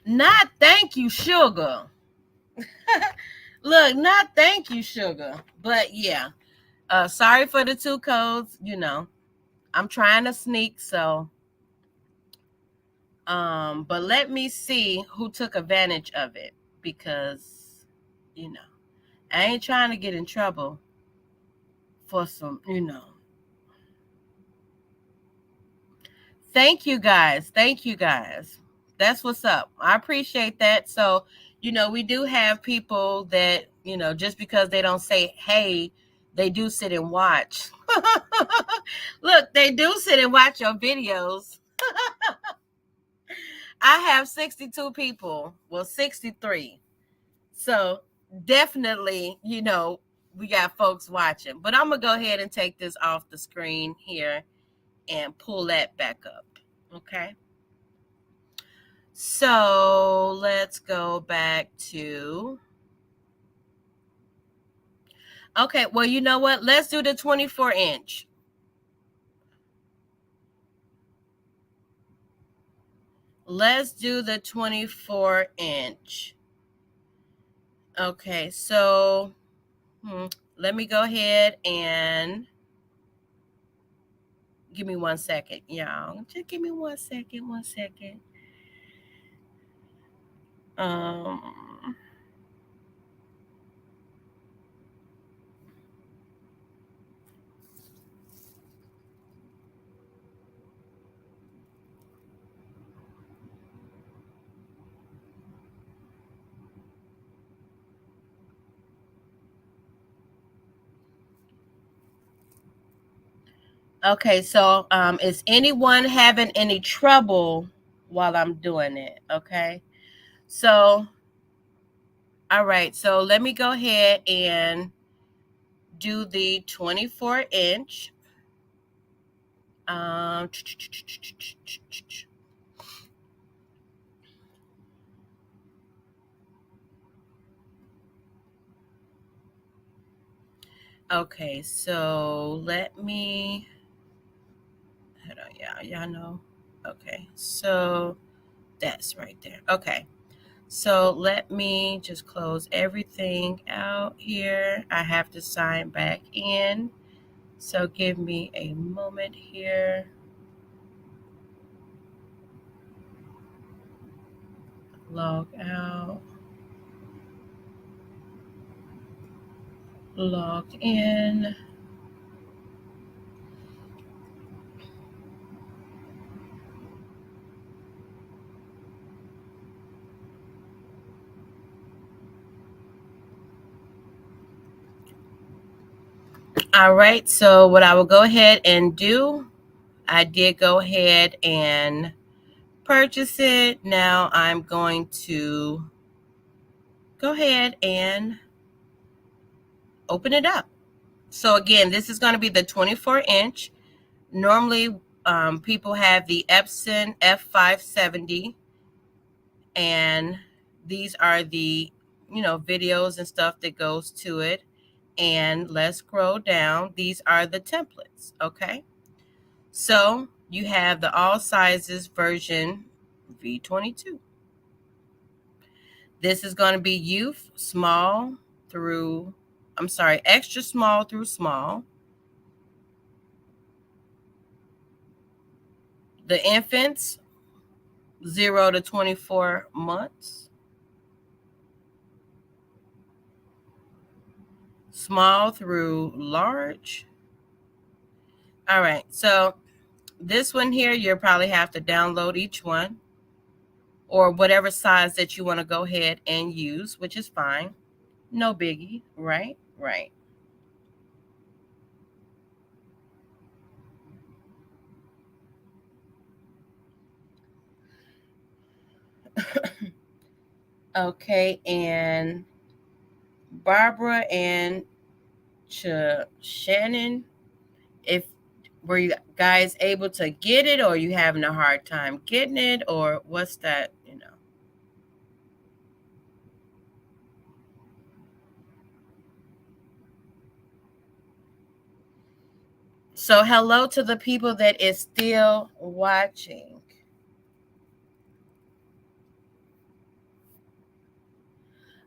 Not thank you, sugar. Look, not thank you, sugar. But yeah, sorry for the two codes. You know, I'm trying to sneak, so. But let me see who took advantage of it, because, you know, I ain't trying to get in trouble for some, you know. Thank you guys. Thank you guys. That's what's up. I appreciate that. So, you know, we do have people that, you know, just because they don't say, hey, they do sit and watch. Look, they do sit and watch your videos. I have 62 people. Well, 63. So definitely, you know, we got folks watching. But I'm going to go ahead and take this off the screen here and pull that back up. Okay. So let's go back to. Okay, well, you know what? Let's do the 24 inch. Let's do the 24 inch. Okay, so let me go ahead and give me 1 second, y'all. Just give me 1 second, 1 second. Okay, so is anyone having any trouble while I'm doing it? Okay, so all right, so let me go ahead and do the 24 inch. Okay, so let me, hold on, y'all know. Okay, so that's right there. Okay, so let me just close everything out here. I have to sign back in. So give me a moment here. Log out. Log in. All right, so what I will go ahead and do, I did go ahead and purchase it. Now I'm going to go ahead and open it up. So again, this is going to be the 24 inch. Normally, people have the Epson F570, and these are the, you know, videos and stuff that goes to it. And let's scroll down. These are the templates, okay? So you have the all sizes version V22. This is going to be youth, small through, extra small through small. The infants, 0 to 24 months. Small through large. All right, so this one here, you'll probably have to download each one, or whatever size that you want to go ahead and use, which is fine. No biggie, right? Right. Okay, and Barbara and Shannon, if were you guys able to get it, or you having a hard time getting it, or what's that, So hello to the people that is still watching.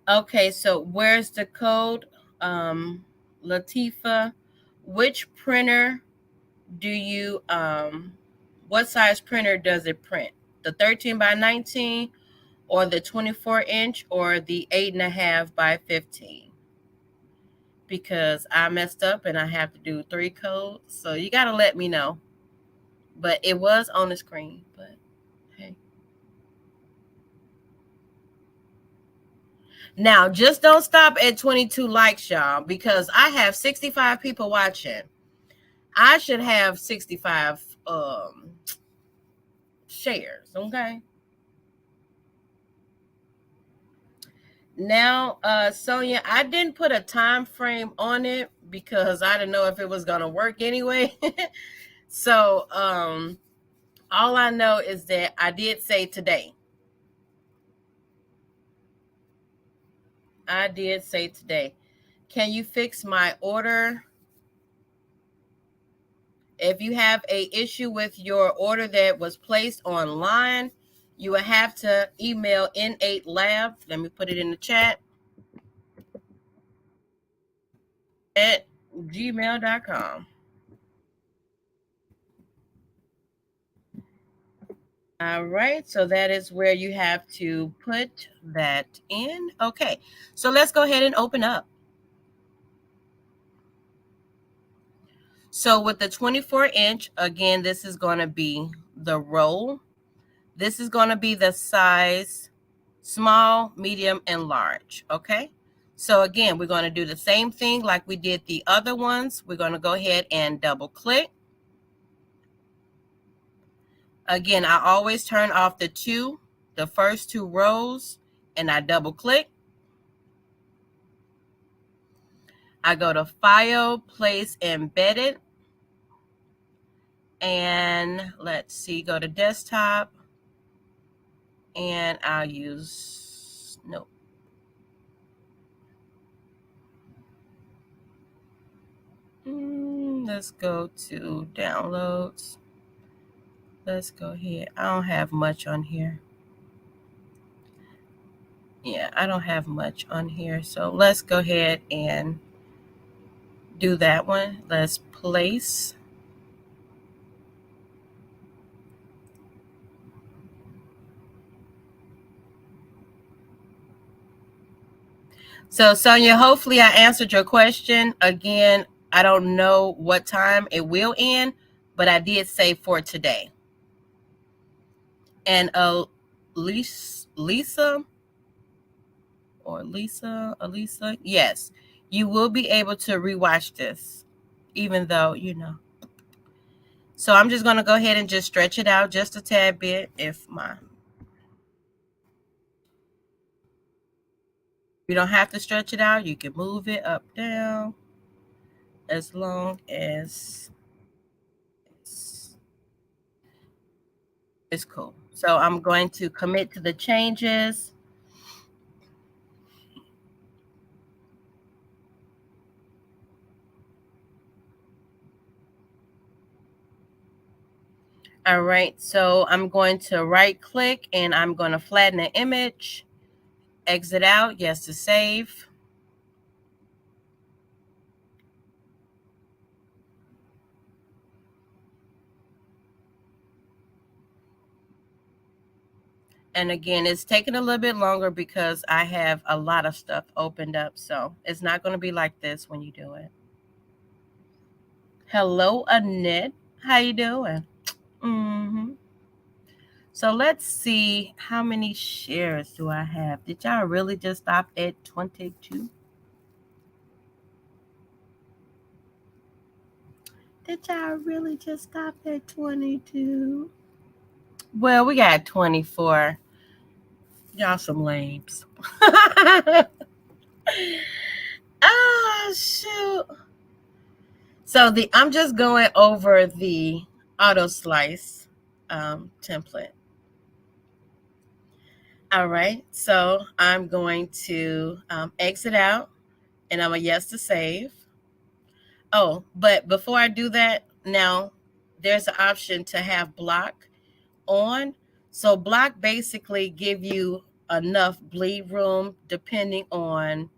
Okay, so where's the code? Latifa, which printer do you what size printer does it print? The 13 by 19 or the 24-inch or the 8.5 by 15? Because I messed up and I have to do 3 codes. So you gotta let me know. But it was on the screen. But hey. Now just don't stop at 22 likes, y'all, because I have 65 people watching. I should have 65 shares, okay? Now, Sonia, I didn't put a time frame on it because I didn't know if it was gonna work anyway. So, all I know is that I did say today. I did say today. Can you fix my order? If you have a issue with your order that was placed online, you will have to email N8 Lab. Let me put it in the chat at gmail.com. All right, so that is where you have to put that in. Okay, so let's go ahead and open up. So with the 24-inch, again, this is going to be the roll. This is going to be the size small, medium, and large, okay? So again, we're going to do the same thing like we did the other ones. We're going to go ahead and double click. Again, I always turn off the first 2 rows, and I double click. I go to File, Place Embedded, and let's see, go to Desktop, and I'll use, nope. Let's go to Downloads. Let's go here. I don't have much on here. Yeah, I don't have much on here. So let's go ahead and do that one. Let's place. So Sonia, hopefully I answered your question. Again, I don't know what time it will end, but I did say for today. And Lisa, yes, you will be able to rewatch this, even though, So I'm just going to go ahead and just stretch it out just a tad bit. You don't have to stretch it out. You can move it up, down, as long as it's cool. So I'm going to commit to the changes. All right, so I'm going to right click and I'm going to flatten the image, exit out, yes to save. And again, it's taking a little bit longer because I have a lot of stuff opened up. So it's not going to be like this when you do it. Hello, Annette. How you doing? So let's see, how many shares do I have? Did y'all really just stop at 22? Did y'all really just stop at 22? Well, we got 24. Y'all some lames. Oh shoot. So I'm just going over the auto slice template. All right. So I'm going to exit out, and I'm a yes to save. Oh, but before I do that, now there's an option to have block on. So block basically give you enough bleed room depending on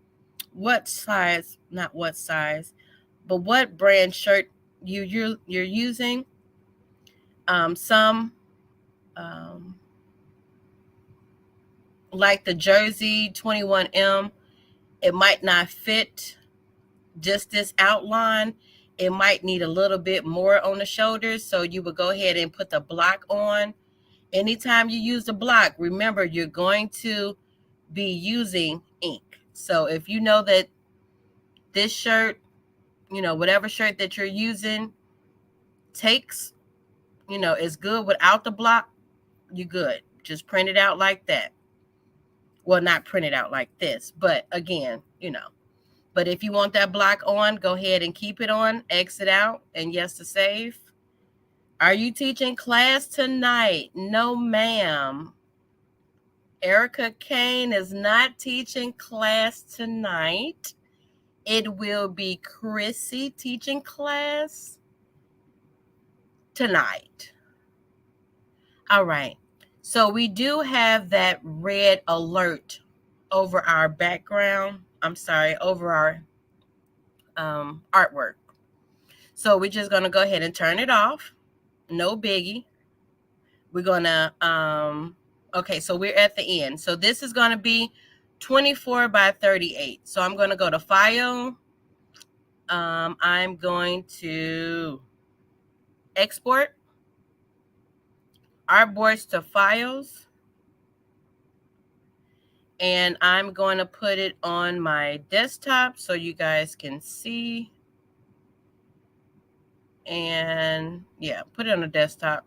what size, not what size, but what brand shirt you're using. Some um, like the jersey 21M, it might not fit just this outline. It might need a little bit more on the shoulders, so you would go ahead and put the block on. Anytime you use the block, remember you're going to be using ink. So if you know that this shirt, whatever shirt that you're using takes, is good without the block, you're good. Just print it out like that. Well, not print it out like this, but again, But if you want that block on, go ahead and keep it on, exit out, and yes to save. Are you teaching class tonight? No, ma'am. Erica Kane is not teaching class tonight. It will be Chrissy teaching class tonight. All right. So we do have that red alert over our background. I'm sorry, over our artwork. So we're just going to go ahead and turn it off. No biggie. We're going to, okay, so we're at the end. So this is going to be 24 by 38. So I'm going to go to File. I'm going to export artboards to files. And I'm going to put it on my desktop so you guys can see. And yeah, put it on the desktop.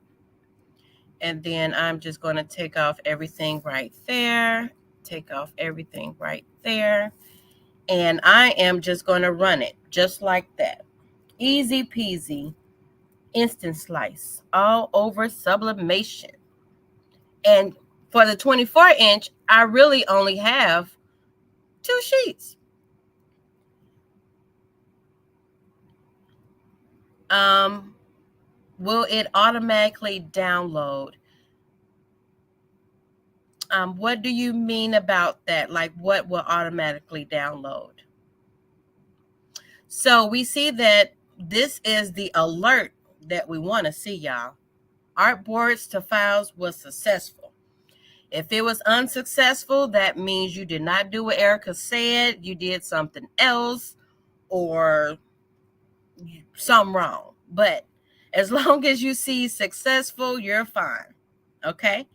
And then I'm just going to take off everything right there. Take off everything right there. And I am just going to run it just like that. Easy peasy, Insta-Slice, all over Sublimation. And for the 24-inch, I really only have 2 sheets. Will it automatically download? What do you mean about that? Like what will automatically download? So we see that this is the alert that we want to see, y'all. Artboards to files was successful. If it was unsuccessful, that means you did not do what Erica said. You did something else or something wrong. But as long as you see successful, you're fine. Okay.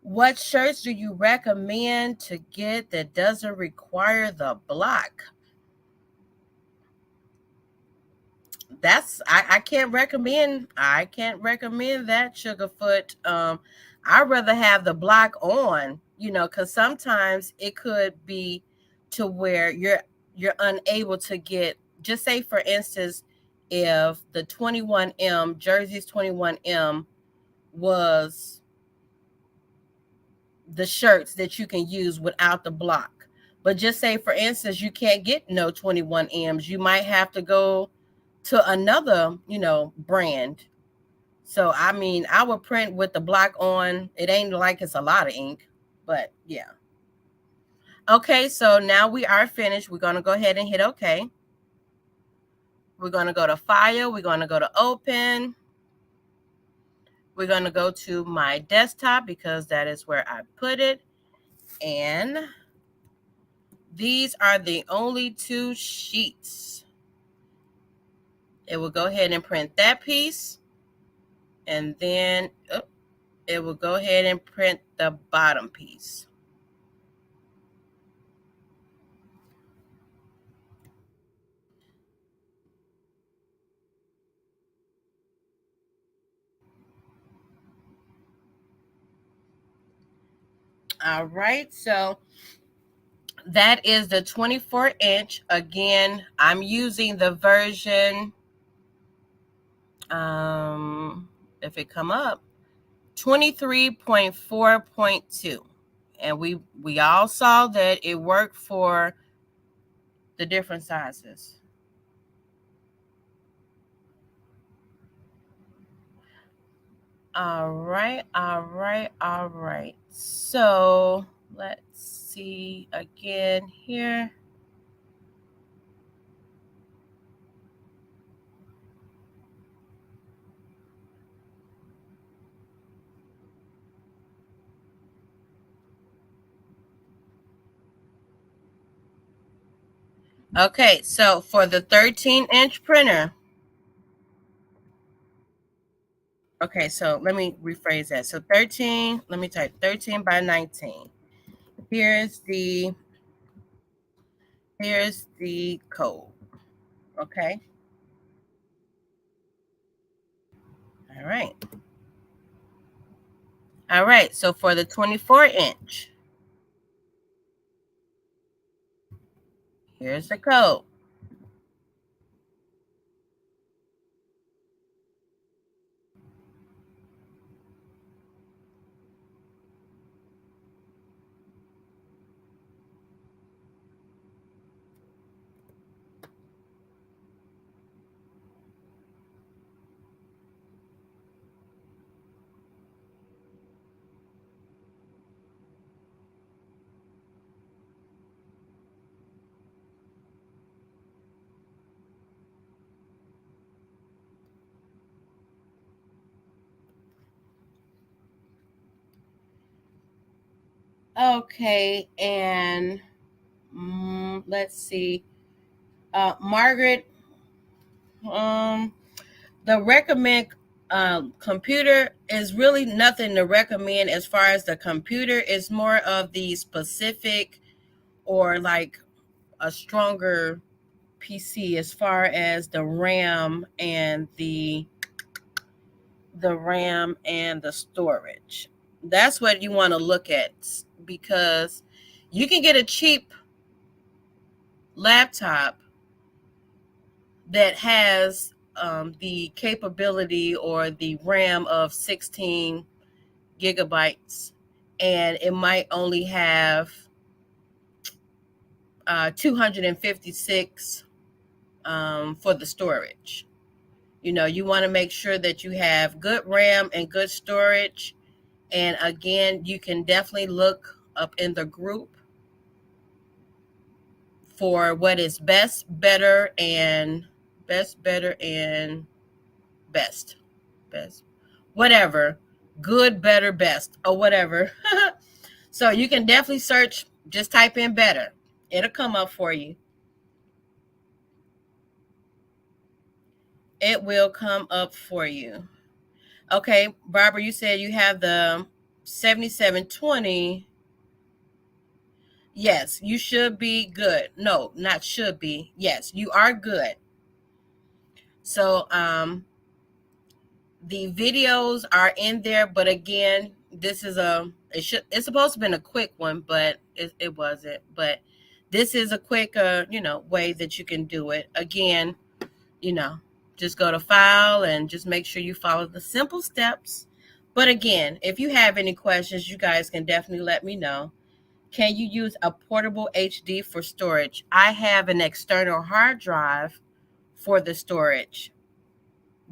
What shirts do you recommend to get that doesn't require the block? I can't recommend that, Sugarfoot. I'd rather have the block on, because sometimes it could be to where you're unable to get, just say for instance, if the 21M Jersey's 21M was the shirts that you can use without the block. But just say, for instance, you can't get no 21Ms. You might have to go to another, brand. So, I mean, I would print with the block on. It ain't like it's a lot of ink, but yeah. Okay, so now we are finished. We're going to go ahead and hit OK. We're going to go to File. We're going to go to Open. We're going to go to my desktop because that is where I put it. And these are the only 2 sheets. It will go ahead and print that piece. And then it will go ahead and print the bottom piece. All right, so that is the 24-inch. Again, I'm using the version, if it come up, 23.4.2. And we all saw that it worked for the different sizes. All right, all right, all right. So let's see again here. Okay, so for the 13-inch printer, okay, so let me rephrase that. So 13, let me type 13 by 19. Here's the code. Okay. All right. All right. So for the 24-inch, here's the code. Okay, and let's see. Margaret, the recommend computer is really nothing to recommend as far as the computer. Is more of the specific or like a stronger PC as far as the RAM and the storage. That's what you want to look at, because you can get a cheap laptop that has the capability or the RAM of 16 gigabytes, and it might only have 256 for the storage. You want to make sure that you have good RAM and good storage. And again, you can definitely look up in the group for what is best, better, and best, whatever, good, better, best, or whatever. So you can definitely search, just type in better. It'll come up for you. It will come up for you. Okay, Barbara, you said you have the 7720. Yes, you should be good. No, not should be. Yes, you are good. So the videos are in there, but again, this is it's supposed to have been a quick one, but it wasn't. But this is a quick way that you can do it. Again, you know, just go to file and just make sure you follow the simple steps. But again, if you have any questions, you guys can definitely let me know. Can you use a portable HD for storage? I have an external hard drive for the storage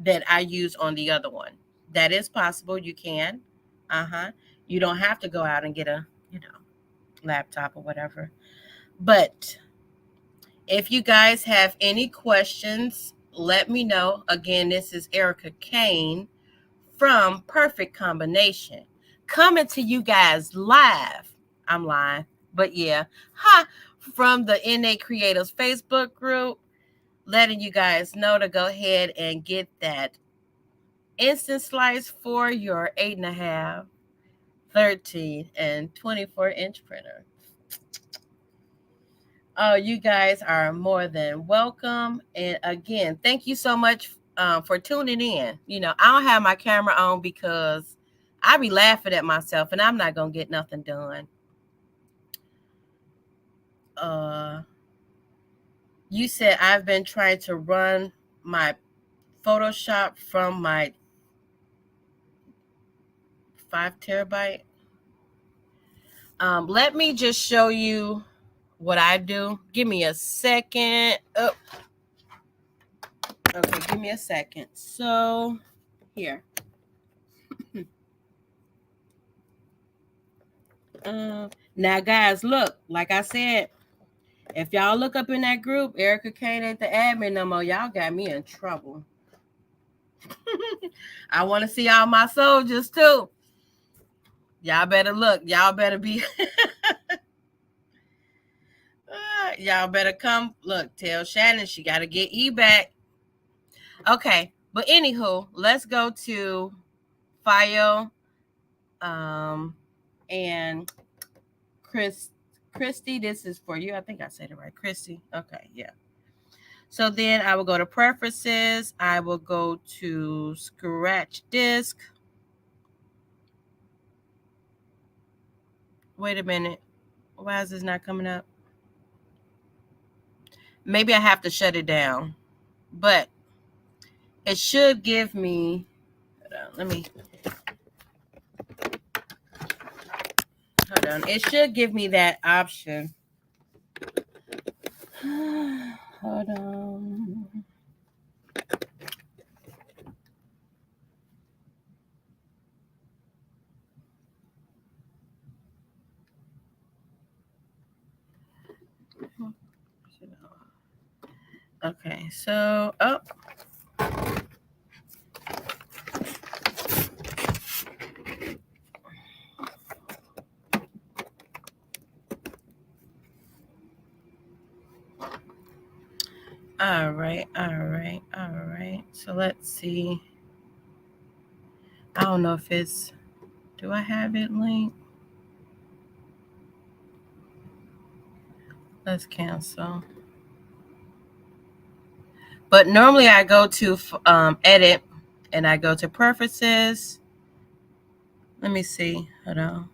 that I use on the other one. That is possible. You can. You don't have to go out and get a, laptop or whatever. But if you guys have any questions, let me know. Again, this is Erica Kane from Perfect Combination, coming to you guys live. I'm lying, but yeah, from the NA Creators Facebook group, letting you guys know to go ahead and get that Insta-Slice for your 8.5, 13, and 24-inch printer. Oh, you guys are more than welcome. And again, thank you so much for tuning in. I don't have my camera on because I be laughing at myself and I'm not going to get nothing done. You said I've been trying to run my Photoshop from my 5 terabyte. Let me just show you what I do. Give me a second. Oh, okay, give me a second. So here. Now, guys, look, like I said, if y'all look up in that group, Erica Kane ain't the admin no more. Y'all got me in trouble. I want to see all my soldiers too. Y'all better look. Y'all better be. Y'all better come. Look, tell Shannon she got to get E back. Okay, but anywho, let's go to File, and Christy. This is for you. I think I said it right, Christy. Okay, yeah. So then I will go to Preferences. I will go to Scratch Disk. Wait a minute. Why is this not coming up? Maybe I have to shut it down, but it should give me. Let me. Hold on. It should give me that option. Hold on. Okay, so all right. So let's see. I don't know if it's. Do I have it linked? Let's cancel. But normally I go to edit, and I go to preferences. Let me see. Hold on.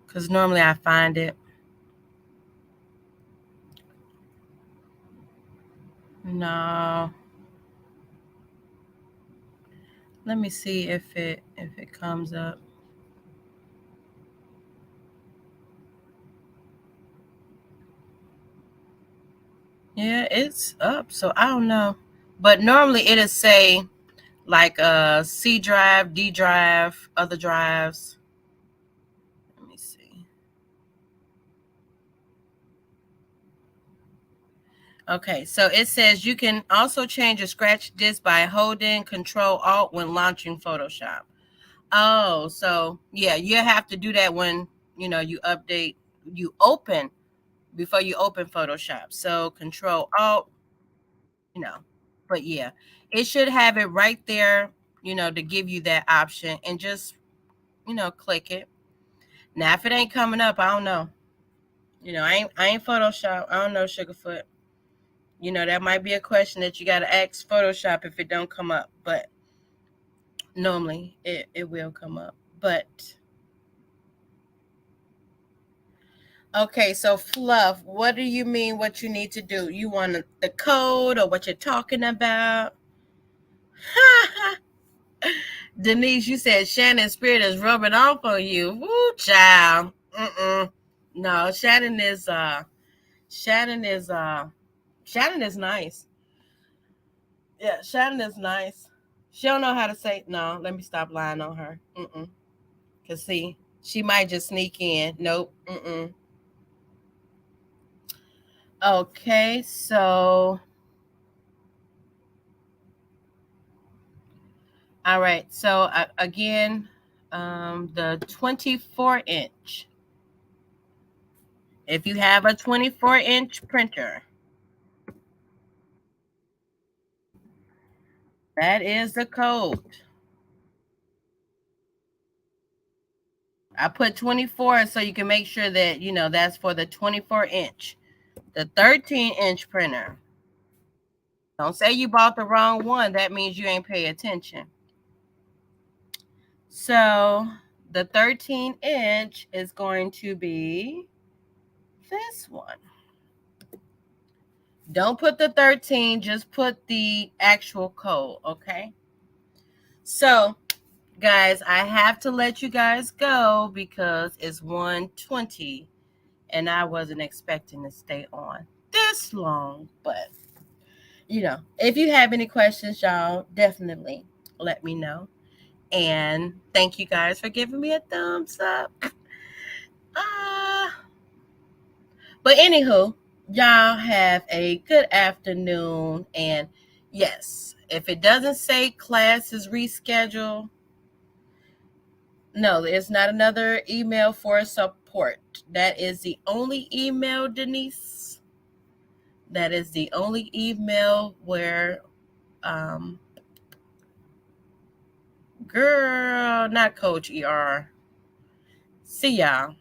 Because normally I find it. No. Let me see if it comes up. Yeah, it's up. So I don't know. But normally it'll say like C drive, D drive, other drives. Let me see. Okay, so it says you can also change a scratch disk by holding Control Alt when launching Photoshop. Oh, so yeah, you have to do that when you update, you open before you open Photoshop. So Control Alt, you know, but yeah, it should have it right there, to give you that option, and just click it. Now, if it ain't coming up, I don't know. I ain't Photoshop. I don't know, Sugarfoot. That might be a question that you got to ask Photoshop if it don't come up, but normally it will come up. But okay, so Fluff, what do you mean what you need to do? You want the code or what you're talking about? Denise, you said Shannon's spirit is rubbing off on you. Woo, child. No, Shannon is nice. Yeah, Shannon is nice. She don't know how to say no. Let me stop lying on her. Cause see, she might just sneak in. Nope. Okay, so all right. So again, the 24-inch. If you have a 24-inch printer, that is the code. I put 24 so you can make sure that that's for the 24-inch. The 13-inch printer. Don't say you bought the wrong one. That means you ain't pay attention. So the 13-inch is going to be this one. Don't put the 13, just put the actual code, okay? So, guys, I have to let you guys go because it's 1:20 and I wasn't expecting to stay on this long, but if you have any questions, y'all, definitely let me know. And thank you guys for giving me a thumbs up. Uh, but anywho, y'all have a good afternoon. And yes, if it doesn't say class is rescheduled, no, it's not another email for support. That is the only email, Denise. That is the only email where, girl, not Coach ER. See y'all.